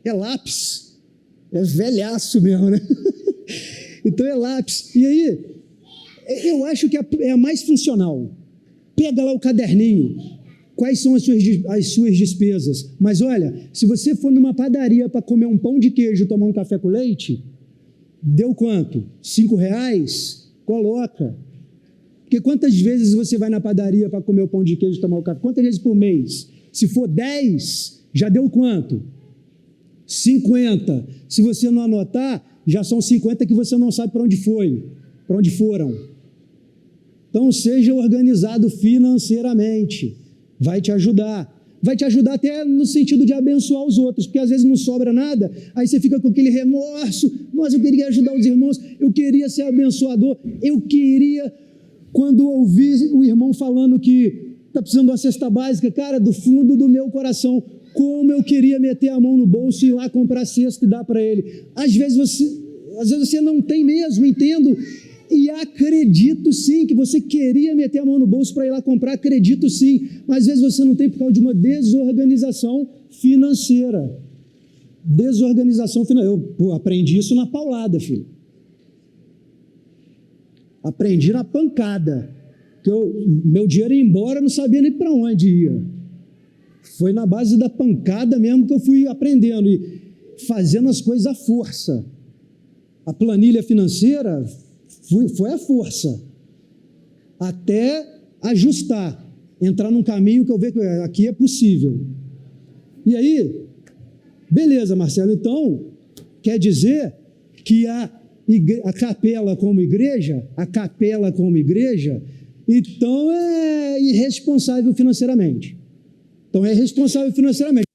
É lápis. É velhaço mesmo, né? Então é lápis. E aí, eu acho que é a mais funcional. Pega lá o caderninho. Quais são as suas despesas? Mas olha, se você for numa padaria para comer um pão de queijo e tomar um café com leite, deu quanto? R$5? Coloca. Porque quantas vezes você vai na padaria para comer o pão de queijo e tomar o café? Quantas vezes por mês? Se for 10, já deu quanto? 50. Se você não anotar, já são 50 que você não sabe para onde foi, para onde foram. Então, seja organizado financeiramente. Vai te ajudar. Vai te ajudar até no sentido de abençoar os outros, porque às vezes não sobra nada, aí você fica com aquele remorso. Nossa, eu queria ajudar os irmãos, eu queria ser abençoador, eu queria, quando ouvi o irmão falando que está precisando de uma cesta básica, cara, do fundo do meu coração, como eu queria meter a mão no bolso e ir lá comprar cesta e dar para ele. Às vezes você não tem mesmo, entendo. E acredito sim que você queria meter a mão no bolso para ir lá comprar, acredito sim, mas às vezes você não tem por causa de uma desorganização financeira. Desorganização financeira. Eu aprendi isso na paulada, filho. Aprendi na pancada. Que meu dinheiro ia embora, eu não sabia nem para onde ia. Foi na base da pancada mesmo que eu fui aprendendo e fazendo as coisas à força. A planilha financeira foi à força, até ajustar, entrar num caminho que eu vejo que aqui é possível. E aí, beleza, Marcelo, então, quer dizer que a capela como igreja, então é irresponsável financeiramente. Então é irresponsável financeiramente.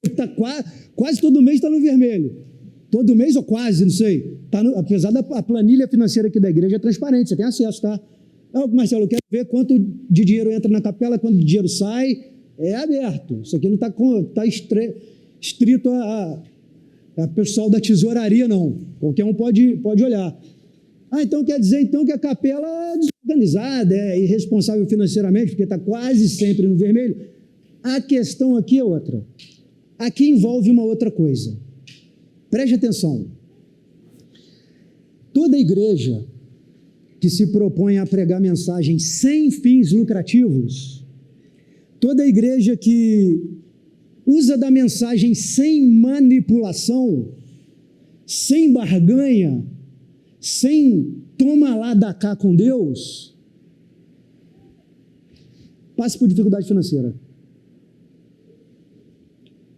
Quase todo mês está no vermelho. Todo mês ou quase, não sei. Apesar da planilha financeira aqui da igreja é transparente, você tem acesso, tá? Marcelo, eu quero ver quanto de dinheiro entra na capela, quanto de dinheiro sai. É aberto. Isso aqui não está estrito a pessoal da tesouraria, não. Qualquer um pode olhar. Então quer dizer então que a capela é desorganizada, é irresponsável financeiramente, porque está quase sempre no vermelho. A questão aqui é outra. Aqui envolve uma outra coisa. Preste atenção. Toda igreja que se propõe a pregar mensagem sem fins lucrativos, toda igreja que usa da mensagem sem manipulação, sem barganha, sem toma lá, dá cá com Deus, passa por dificuldade financeira.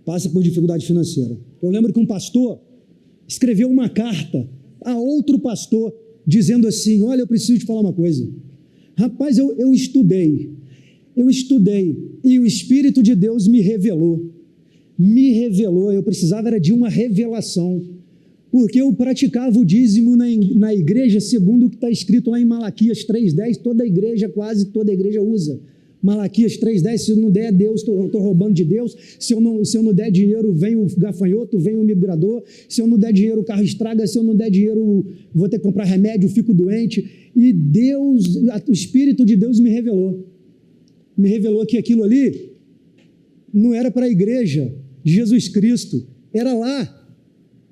Passa por dificuldade financeira. Eu lembro que um pastor escreveu uma carta a outro pastor, dizendo assim: olha, eu preciso te falar uma coisa. Rapaz, eu estudei, e o Espírito de Deus me revelou, eu precisava era de uma revelação, porque eu praticava o dízimo na igreja, segundo o que está escrito lá em Malaquias 3,10, quase toda igreja usa. Malaquias 3,10, se eu não der Deus, estou roubando de Deus, se eu não der dinheiro, vem o gafanhoto, vem o migrador, se eu não der dinheiro, o carro estraga, se eu não der dinheiro, vou ter que comprar remédio, fico doente. E Deus, o Espírito de Deus me revelou que aquilo ali não era para a igreja de Jesus Cristo, era lá,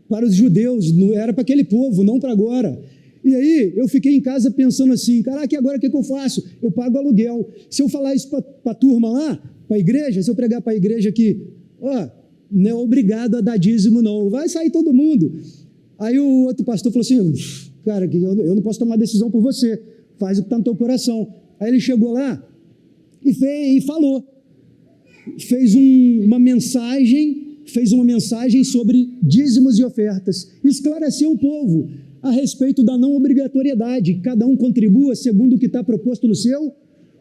para os judeus, não era para aquele povo, não para agora. E aí, eu fiquei em casa pensando assim, caraca, e agora o que eu faço? Eu pago aluguel. Se eu falar isso para a turma lá, para a igreja, se eu pregar para a igreja que, não é obrigado a dar dízimo não, vai sair todo mundo. Aí o outro pastor falou assim, cara, eu não posso tomar decisão por você, faz o que está no teu coração. Aí ele chegou lá e falou, fez uma mensagem sobre dízimos e ofertas, esclareceu o povo a respeito da não obrigatoriedade, cada um contribua segundo o que está proposto no seu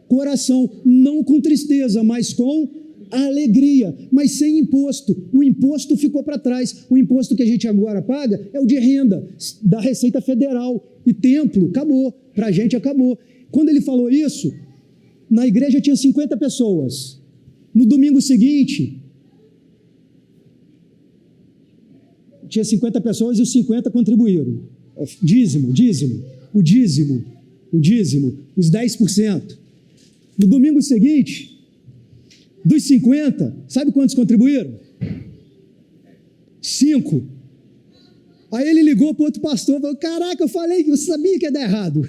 coração, não com tristeza, mas com alegria, mas sem imposto. O imposto ficou para trás. O imposto que a gente agora paga é o de renda, da Receita Federal. E templo, acabou. Para a gente acabou. Quando ele falou isso, na igreja tinha 50 pessoas. No domingo seguinte, tinha 50 pessoas e os 50 contribuíram. Dízimo, o dízimo, os 10%. No domingo seguinte, dos 50, sabe quantos contribuíram? 5. Aí ele ligou para outro pastor e falou: caraca, eu falei que eu sabia que ia dar errado.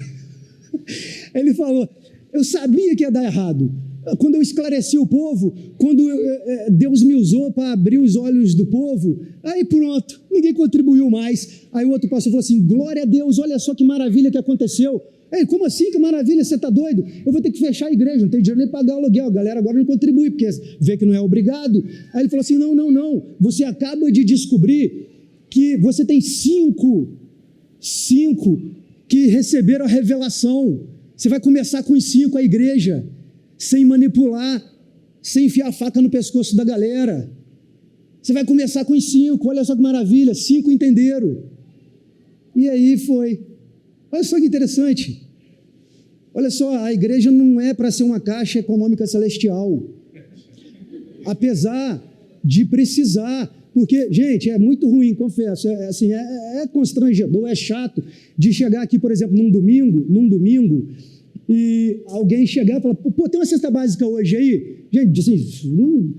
Ele falou: eu sabia que ia dar errado. Quando eu esclareci o povo, quando Deus me usou para abrir os olhos do povo, aí pronto, ninguém contribuiu mais. Aí o outro pastor falou assim: glória a Deus, olha só que maravilha que aconteceu. Ei, como assim, que maravilha, você está doido? Eu vou ter que fechar a igreja, não tenho dinheiro nem para pagar o aluguel, a galera agora não contribui, porque vê que não é obrigado. Aí ele falou assim: não, você acaba de descobrir que você tem 5 que receberam a revelação. Você vai começar com os 5 a igreja, sem manipular, sem enfiar a faca no pescoço da galera. Você vai começar com os 5, olha só que maravilha, 5 entenderam. E aí foi. Olha só que interessante. Olha só, a igreja não é para ser uma caixa econômica celestial. Apesar de precisar, porque, gente, é muito ruim, confesso, é constrangedor, é chato de chegar aqui, por exemplo, num domingo, e alguém chegar e falar: pô, tem uma cesta básica hoje aí? Gente, assim,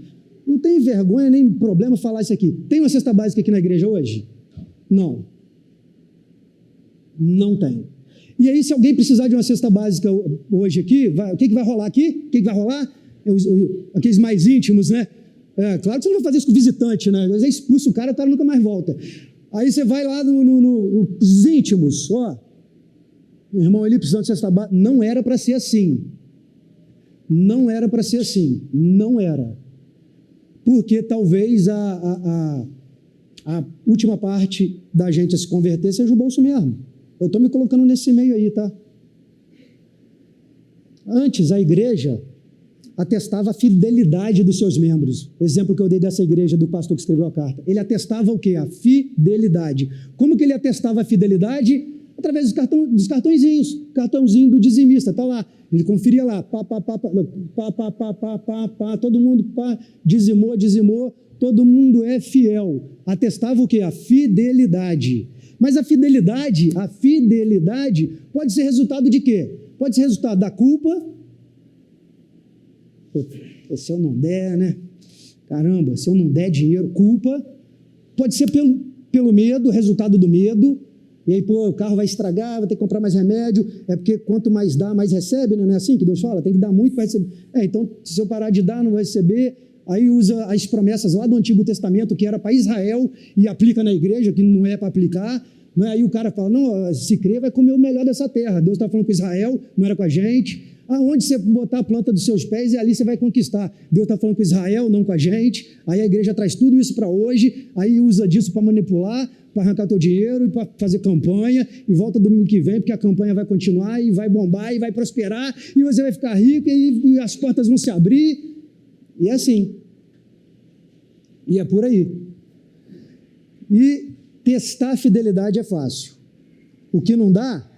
não tem vergonha nem problema falar isso aqui. Tem uma cesta básica aqui na igreja hoje? Não tem. E aí, se alguém precisar de uma cesta básica hoje aqui, o que vai rolar aqui? O que vai rolar? Aqueles mais íntimos, né? Claro que você não vai fazer isso com visitante, né? Você expulsa o cara nunca mais volta. Aí você vai lá nos íntimos, ó. O irmão ali precisando de cesta básica. Não era para ser assim. Não era para ser assim. Não era. Porque talvez a última parte da gente a se converter seja o bolso mesmo. Eu estou me colocando nesse meio aí, tá? Antes, a igreja atestava a fidelidade dos seus membros. O exemplo que eu dei dessa igreja, do pastor que escreveu a carta. Ele atestava o quê? A fidelidade. Como que ele atestava a fidelidade? Através dos cartõezinhos. Cartãozinho do dizimista, tá lá. Ele conferia lá. Todo mundo dizimou. Todo mundo é fiel. Atestava o quê? A fidelidade. Mas a fidelidade pode ser resultado de quê? Pode ser resultado da culpa. Se eu não der, né? Caramba, se eu não der dinheiro, culpa. Pode ser pelo medo, resultado do medo. E aí, o carro vai estragar, vai ter que comprar mais remédio. É porque quanto mais dá, mais recebe, né? Não é assim que Deus fala? Tem que dar muito para receber. Então, se eu parar de dar, não vou receber. Aí usa as promessas lá do Antigo Testamento, que era para Israel, e aplica na igreja, que não é para aplicar. Não é? Aí o cara fala: não, se crer, vai comer o melhor dessa terra. Deus está falando com Israel, não era com a gente. Aonde você botar a planta dos seus pés, e ali você vai conquistar. Deus está falando com Israel, não com a gente. Aí a igreja traz tudo isso para hoje, aí usa disso para manipular, para arrancar teu dinheiro e para fazer campanha, e volta domingo que vem, porque a campanha vai continuar, e vai bombar, e vai prosperar, e você vai ficar rico, e as portas vão se abrir. E é assim. E é por aí. E testar a fidelidade é fácil. O que não dá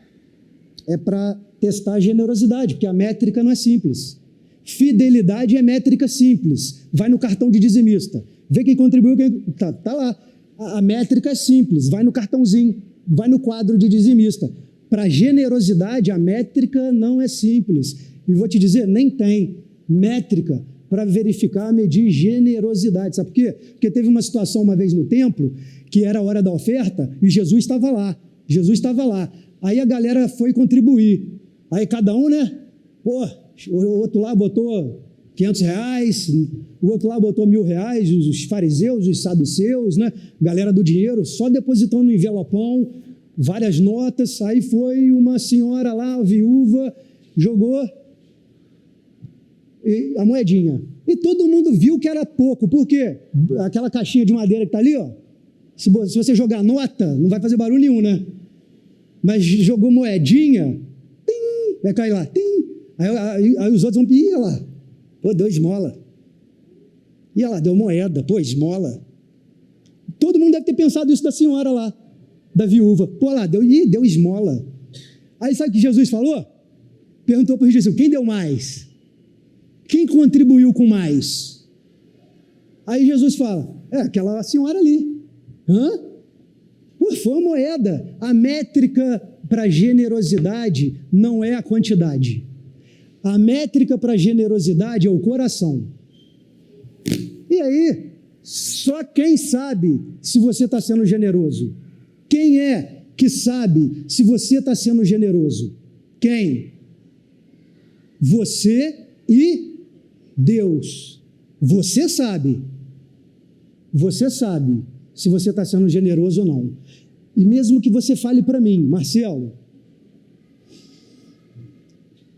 é para testar a generosidade, porque a métrica não é simples. Fidelidade é métrica simples. Vai no cartão de dizimista. Vê quem contribuiu, tá lá. A métrica é simples. Vai no cartãozinho. Vai no quadro de dizimista. Para generosidade, a métrica não é simples. E vou te dizer, nem tem métrica para verificar, medir generosidade. Sabe por quê? Porque teve uma situação uma vez no templo, que era a hora da oferta, e Jesus estava lá. Aí a galera foi contribuir. Aí cada um, né? O outro lá botou R$500, o outro lá botou R$1.000, os fariseus, os saduceus, né? Galera do dinheiro, só depositando no envelopão, várias notas. Aí foi uma senhora lá, viúva, jogou a moedinha. E todo mundo viu que era pouco. Por quê? Aquela caixinha de madeira que está ali, ó. Se você jogar nota, não vai fazer barulho nenhum, né? Mas jogou moedinha, tim, vai cair lá, tim. Aí os outros vão, ia lá, pô, deu esmola. Ia lá, deu moeda, pô, esmola. Todo mundo deve ter pensado isso da senhora lá, da viúva. Pô, lá, deu esmola. Aí sabe o que Jesus falou? Perguntou para Jesus, quem deu mais? Quem contribuiu com mais? Aí Jesus fala, aquela senhora ali. Hã? Pô, foi uma moeda. A métrica para generosidade não é a quantidade. A métrica para generosidade é o coração. E aí, só quem sabe se você está sendo generoso? Quem é que sabe se você está sendo generoso? Quem? Você e Deus. Você sabe. Você sabe se você está sendo generoso ou não. E mesmo que você fale para mim, Marcelo,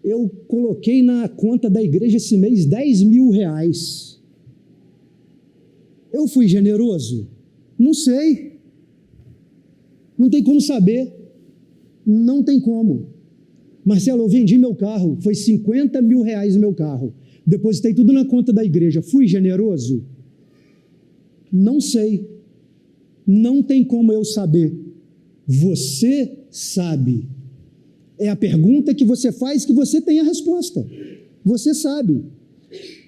eu coloquei na conta da igreja esse mês R$10.000. Eu fui generoso? Não sei. Não tem como saber. Não tem como. Marcelo, eu vendi meu carro, foi R$50.000 o meu carro. Depositei tudo na conta da igreja. Fui generoso? Não sei. Não tem como eu saber. Você sabe. É a pergunta que você faz que você tem a resposta. Você sabe.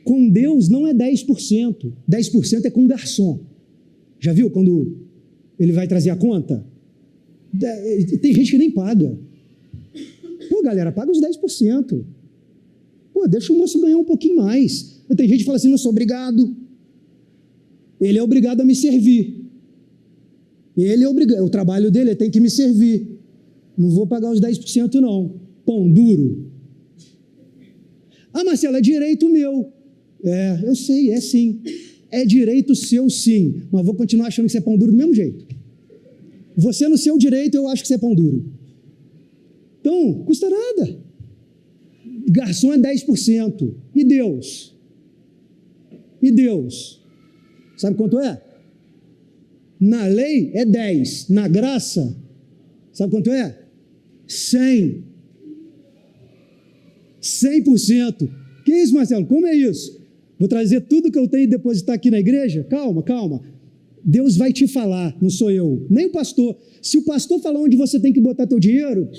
Com Deus não é 10%. 10% é com o garçom. Já viu quando ele vai trazer a conta? Tem gente que nem paga. Pô, galera, paga os 10%. Pô, deixa o moço ganhar um pouquinho mais. Tem gente que fala assim, não sou obrigado. Ele é obrigado a me servir. Ele é obrigado, o trabalho dele, ele tem que me servir. Não vou pagar os 10% não. Pão duro. Ah, Marcelo, é direito meu. Eu sei, é sim. É direito seu sim. Mas vou continuar achando que você é pão duro do mesmo jeito. Você no seu direito, eu acho que você é pão duro. Então, custa nada. Garçom é 10%. E Deus? E Deus? Sabe quanto é? Na lei é 10. Na graça, sabe quanto é? 100. 100%. Que isso, Marcelo? Como é isso? Vou trazer tudo que eu tenho e depositar aqui na igreja? Calma, calma. Deus vai te falar, não sou eu. Nem o pastor. Se o pastor falar onde você tem que botar teu dinheiro,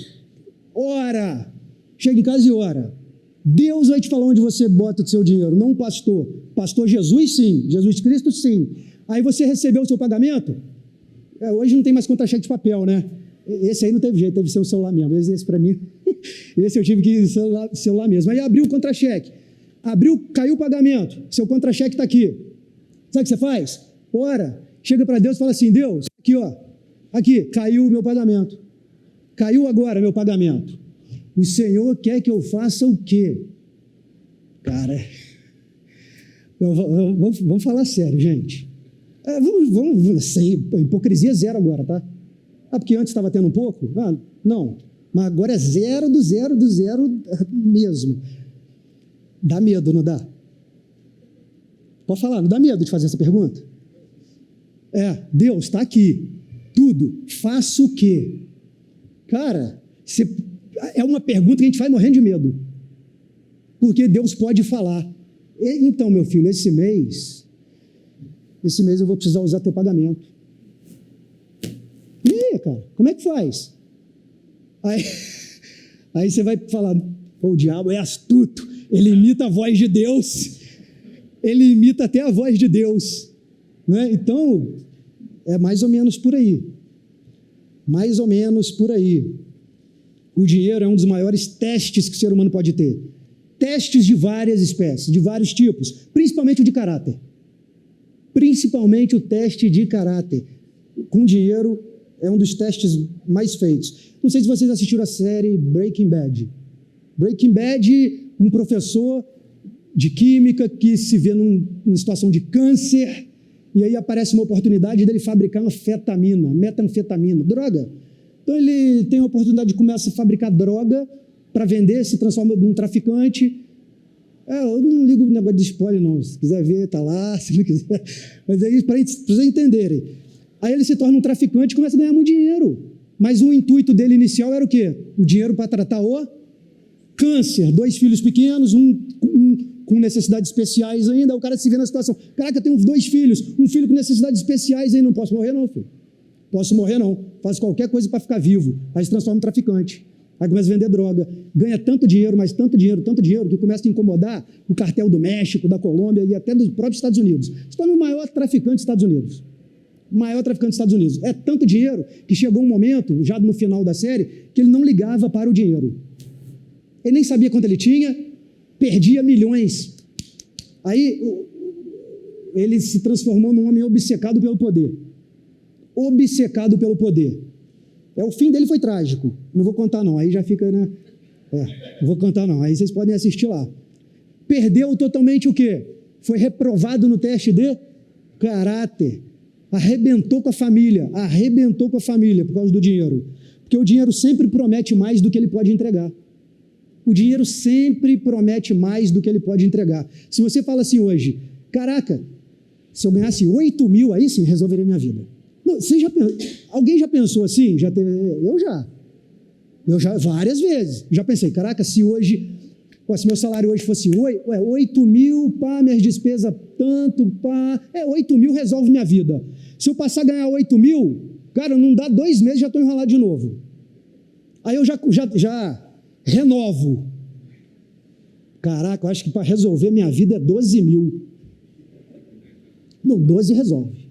ora. Chega em casa e ora. Deus vai te falar onde você bota o seu dinheiro, não o pastor. Pastor Jesus, sim. Jesus Cristo, sim. Aí você recebeu o seu pagamento? Hoje não tem mais contra-cheque de papel, né? Esse aí não teve jeito, teve que ser o celular mesmo. Esse para mim, esse eu tive que ir celular mesmo. Aí abriu o contra-cheque. Abriu, caiu o pagamento. Seu contra-cheque está aqui. Sabe o que você faz? Ora, chega para Deus e fala assim, Deus, aqui ó, aqui, caiu o meu pagamento. Caiu agora meu pagamento. O Senhor quer que eu faça o quê? Cara, vamos falar sério, gente. Vamos sem hipocrisia zero agora, tá? Porque antes estava tendo um pouco? Não. Mas agora é zero do zero mesmo. Dá medo, não dá? Pode falar, não dá medo de fazer essa pergunta? Deus está aqui. Tudo. Faço o quê? Cara, é uma pergunta que a gente vai morrendo de medo. Porque Deus pode falar. Então, meu filho, esse mês eu vou precisar usar teu pagamento. E cara, como é que faz? Aí você vai falar, o diabo é astuto, ele imita a voz de Deus, ele imita até a voz de Deus, né? Então, é mais ou menos por aí. Mais ou menos por aí. O dinheiro é um dos maiores testes que o ser humano pode ter. Testes de várias espécies, de vários tipos, principalmente o de caráter. Principalmente o teste de caráter. Com dinheiro é um dos testes mais feitos. Não sei se vocês assistiram a série Breaking Bad. Breaking Bad, um professor de química que se vê numa situação de câncer e aí aparece uma oportunidade dele fabricar metanfetamina, droga. Então ele tem a oportunidade de começar a fabricar droga para vender, se transforma num traficante. Eu não ligo o negócio de spoiler, não. Se quiser ver, está lá, se não quiser. Mas é isso para vocês entenderem. Aí ele se torna um traficante e começa a ganhar muito dinheiro. Mas o intuito dele inicial era o quê? O dinheiro para tratar o câncer, 2 filhos pequenos, um com necessidades especiais ainda, o cara se vê na situação, caraca, eu tenho 2 filhos, um filho com necessidades especiais aí, não posso morrer não, filho. Posso morrer não, faço qualquer coisa para ficar vivo, aí se transforma em traficante, aí começa a vender droga, ganha tanto dinheiro, mas tanto dinheiro, que começa a incomodar o cartel do México, da Colômbia e até dos próprios Estados Unidos. Se torna o maior traficante dos Estados Unidos. O maior traficante dos Estados Unidos. É tanto dinheiro que chegou um momento, já no final da série, que ele não ligava para o dinheiro. Ele nem sabia quanto ele tinha, perdia milhões. Aí ele se transformou num homem obcecado pelo poder. Obcecado pelo poder. O fim dele foi trágico. Não vou contar não, aí já fica, né? Não vou contar não, aí vocês podem assistir lá. Perdeu totalmente o quê? Foi reprovado no teste de caráter. Arrebentou com a família por causa do dinheiro. Porque o dinheiro sempre promete mais do que ele pode entregar. O dinheiro sempre promete mais do que ele pode entregar. Se você fala assim hoje, caraca, se eu ganhasse 8 mil, aí sim resolveria minha vida. Não, alguém já pensou assim? Eu já, várias vezes. Já pensei, caraca, se meu salário hoje fosse 8 mil, pá, minhas despesas tanto, pá, 8 mil resolve minha vida. Se eu passar a ganhar 8 mil, cara, não dá 2 meses, já estou enrolado de novo. Aí eu já renovo. Caraca, eu acho que para resolver minha vida é 12 mil. Não, 12 resolve.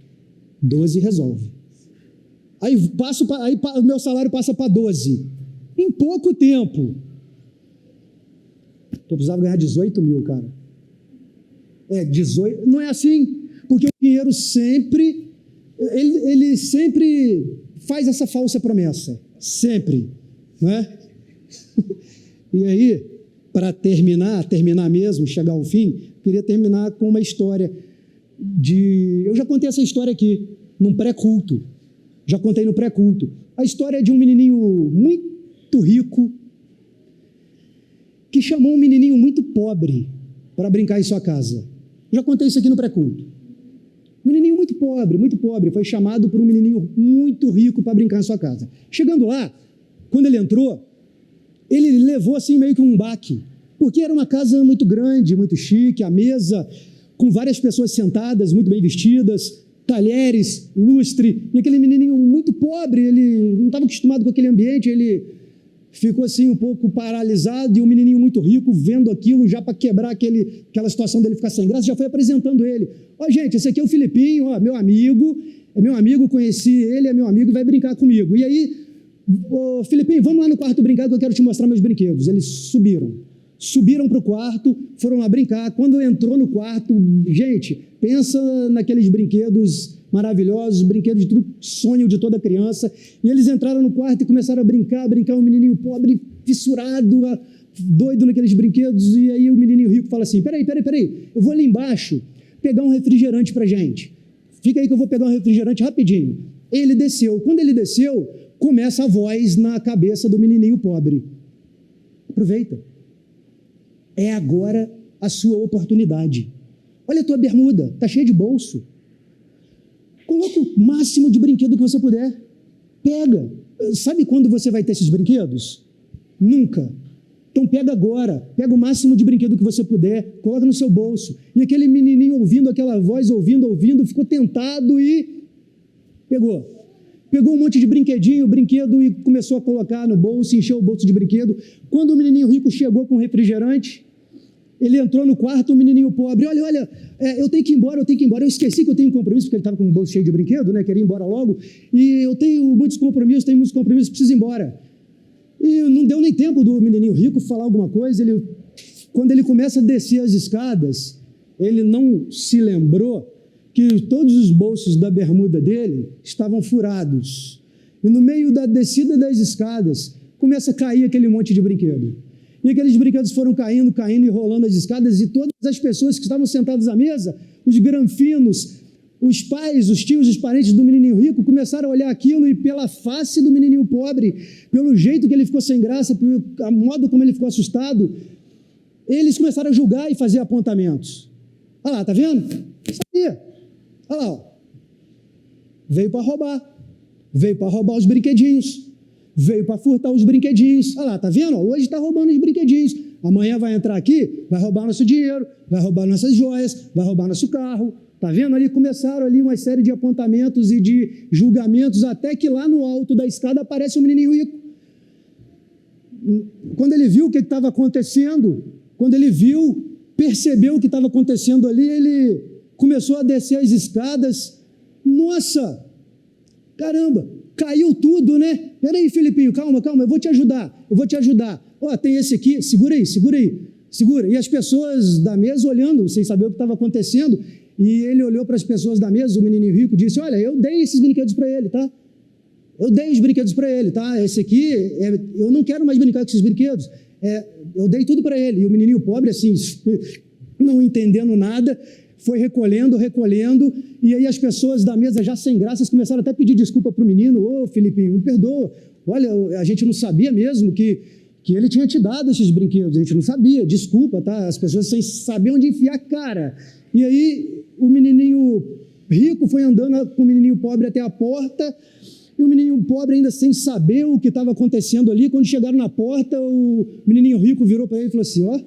12 resolve. Aí o meu salário passa para 12. Em pouco tempo. Eu precisava ganhar 18 mil, cara. 18. Não é assim, porque o dinheiro sempre, ele sempre faz essa falsa promessa. Sempre. Não é? E aí, para terminar mesmo, chegar ao fim, queria terminar com uma história eu já contei essa história aqui, num pré-culto. Já contei no pré-culto. A história é de um menininho muito rico que chamou um menininho muito pobre para brincar em sua casa. Já contei isso aqui no pré-culto. Um menininho muito pobre, foi chamado por um menininho muito rico para brincar em sua casa. Chegando lá, quando ele entrou, ele levou assim meio que um baque, porque era uma casa muito grande, muito chique, a mesa com várias pessoas sentadas, muito bem vestidas, talheres, lustre, e aquele menininho muito pobre, ele não estava acostumado com aquele ambiente, ele ficou assim um pouco paralisado, e o menininho muito rico, vendo aquilo, já para quebrar aquela situação dele ficar sem graça, já foi apresentando ele. Gente, esse aqui é o Filipinho, meu amigo, conheci ele, é meu amigo, vai brincar comigo. E aí, Filipinho, vamos lá no quarto brincar que eu quero te mostrar meus brinquedos. Eles subiram para o quarto, foram lá brincar. Quando entrou no quarto, gente, pensa naqueles brinquedos maravilhosos, brinquedos de sonho de toda criança, e eles entraram no quarto e começaram a brincar, um menininho pobre, fissurado, doido naqueles brinquedos, e aí o menininho rico fala assim, peraí, eu vou ali embaixo pegar um refrigerante pra gente, fica aí que eu vou pegar um refrigerante rapidinho. Ele desceu, quando ele desceu, começa a voz na cabeça do menininho pobre, aproveita, é agora a sua oportunidade. Olha a tua bermuda, está cheia de bolso. Coloca o máximo de brinquedo que você puder. Pega. Sabe quando você vai ter esses brinquedos? Nunca. Então pega agora. Pega o máximo de brinquedo que você puder. Coloca no seu bolso. E aquele menininho ouvindo aquela voz, ouvindo, ficou tentado e pegou. Pegou um monte de brinquedo e começou a colocar no bolso, encheu o bolso de brinquedo. Quando o menininho rico chegou com refrigerante, ele entrou no quarto, o menininho pobre, olha, eu tenho que ir embora, eu esqueci que eu tenho um compromisso, porque ele estava com o bolso cheio de brinquedo, né, queria ir embora logo, e eu tenho muitos compromissos, preciso ir embora. E não deu nem tempo do menininho rico falar alguma coisa, quando ele começa a descer as escadas, ele não se lembrou que todos os bolsos da bermuda dele estavam furados. E no meio da descida das escadas, começa a cair aquele monte de brinquedo. E aqueles brinquedos foram caindo e rolando as escadas, e todas as pessoas que estavam sentadas à mesa, os granfinos, os pais, os tios, os parentes do menininho rico, começaram a olhar aquilo e pela face do menininho pobre, pelo jeito que ele ficou sem graça, pelo modo como ele ficou assustado, eles começaram a julgar e fazer apontamentos. Olha lá, tá vendo? Sabia. Olha lá, ó. Veio para roubar os brinquedinhos, veio para furtar os brinquedinhos. Olha lá, tá vendo? Hoje está roubando os brinquedinhos. Amanhã vai entrar aqui, vai roubar nosso dinheiro, vai roubar nossas joias, vai roubar nosso carro. Tá vendo? Ali começaram ali uma série de apontamentos e de julgamentos, até que lá no alto da escada aparece um menininho rico. Quando ele viu o que estava acontecendo, quando ele viu, percebeu o que estava acontecendo ali, ele começou a descer as escadas. Nossa, caramba, caiu tudo, né? Peraí, Filipinho, calma, eu vou te ajudar. Ó, tem esse aqui, segura aí. E as pessoas da mesa olhando, sem saber o que estava acontecendo, e ele olhou para as pessoas da mesa, o menininho rico, e disse, olha, eu dei esses brinquedos para ele, tá? Eu dei os brinquedos para ele, tá? Esse aqui, eu não quero mais brincar com esses brinquedos. Eu dei tudo para ele. E o menininho pobre, assim, não entendendo nada, foi recolhendo, e aí as pessoas da mesa, já sem graças, começaram até a pedir desculpa para o menino. Ô, Filipinho, me perdoa. Olha, a gente não sabia mesmo que ele tinha te dado esses brinquedos. A gente não sabia, desculpa, tá? As pessoas sem saber onde enfiar a cara. E aí o menininho rico foi andando com o menininho pobre até a porta, e o menininho pobre ainda sem saber o que estava acontecendo ali. Quando chegaram na porta, o menininho rico virou para ele e falou assim, ó,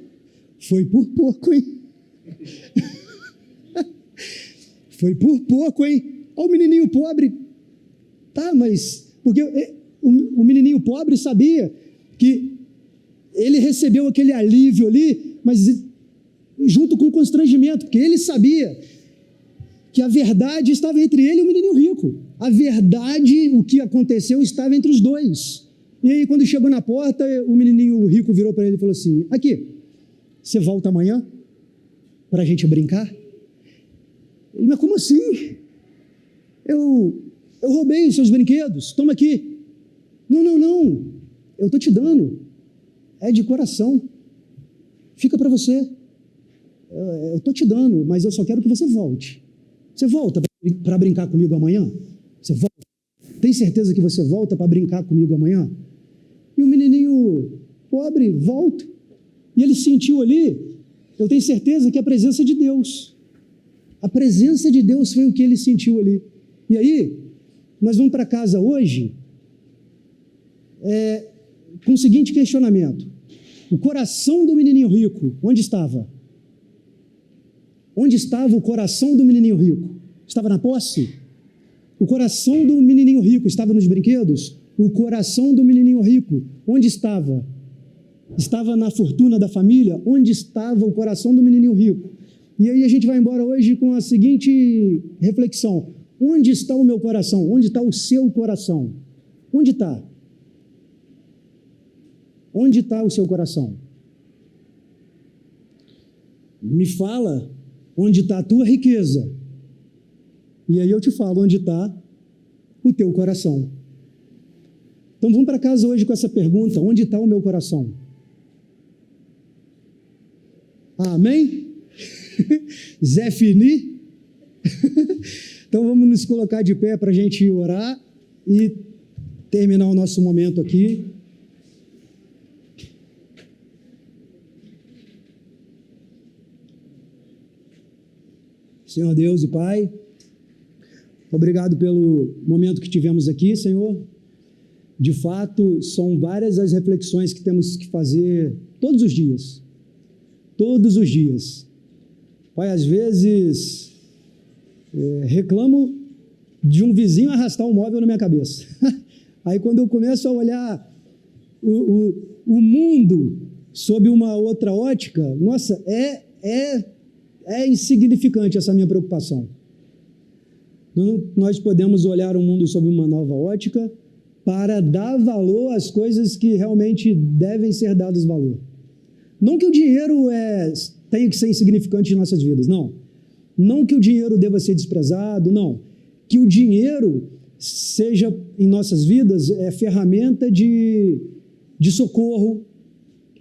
foi por pouco, hein? Foi por pouco, hein? Olha o menininho pobre. Tá, mas... Porque o menininho pobre sabia que ele recebeu aquele alívio ali, mas junto com o constrangimento, porque ele sabia que a verdade estava entre ele e o menininho rico. A verdade, o que aconteceu, estava entre os dois. E aí, quando chegou na porta, o menininho rico virou para ele e falou assim, aqui, você volta amanhã para a gente brincar? Ele, mas como assim? Eu roubei os seus brinquedos, toma aqui. Não, eu estou te dando, é de coração, fica para você. Eu estou te dando, mas eu só quero que você volte. Você volta para brincar comigo amanhã? Você volta? Tem certeza que você volta para brincar comigo amanhã? E o menininho pobre volta. E ele sentiu ali, eu tenho certeza que a presença de Deus. A presença de Deus foi o que ele sentiu ali. E aí, nós vamos para casa hoje com o seguinte questionamento. O coração do menininho rico, onde estava? Onde estava o coração do menininho rico? Estava na posse? O coração do menininho rico estava nos brinquedos? O coração do menininho rico, onde estava? Estava na fortuna da família? Onde estava o coração do menininho rico? E aí a gente vai embora hoje com a seguinte reflexão. Onde está o meu coração? Onde está o seu coração? Onde está? Onde está o seu coração? Me fala onde está a tua riqueza. E aí eu te falo onde está o teu coração. Então vamos para casa hoje com essa pergunta. Onde está o meu coração? Amém? Zé Fini? Então vamos nos colocar de pé para a gente orar e terminar o nosso momento aqui. Senhor Deus e Pai, obrigado pelo momento que tivemos aqui, Senhor. De fato, são várias as reflexões que temos que fazer todos os dias. Todos os dias. Pai, às vezes, reclamo de um vizinho arrastar um móvel na minha cabeça. Aí quando eu começo a olhar o mundo sob uma outra ótica, nossa, é insignificante essa minha preocupação. Nós podemos olhar o mundo sob uma nova ótica para dar valor às coisas que realmente devem ser dadas valor. Não que o dinheiro tenha que ser insignificante em nossas vidas, não. Não que o dinheiro deva ser desprezado, não. Que o dinheiro seja, em nossas vidas, ferramenta de socorro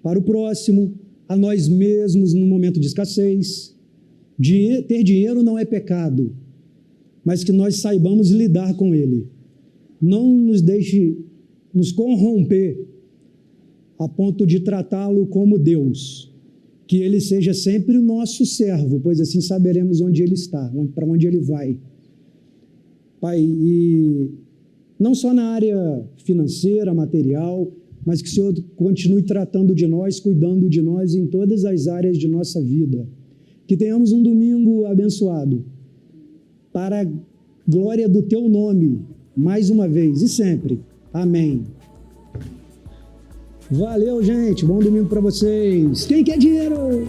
para o próximo, a nós mesmos num momento de escassez. Ter dinheiro não é pecado, mas que nós saibamos lidar com ele. Não nos deixe nos corromper a ponto de tratá-lo como Deus. Que ele seja sempre o nosso servo, pois assim saberemos onde ele está, para onde ele vai. Pai, e não só na área financeira, material, mas que o Senhor continue tratando de nós, cuidando de nós em todas as áreas de nossa vida. Que tenhamos um domingo abençoado, para a glória do Teu nome, mais uma vez e sempre. Amém. Valeu, gente. Bom domingo para vocês. Quem quer dinheiro?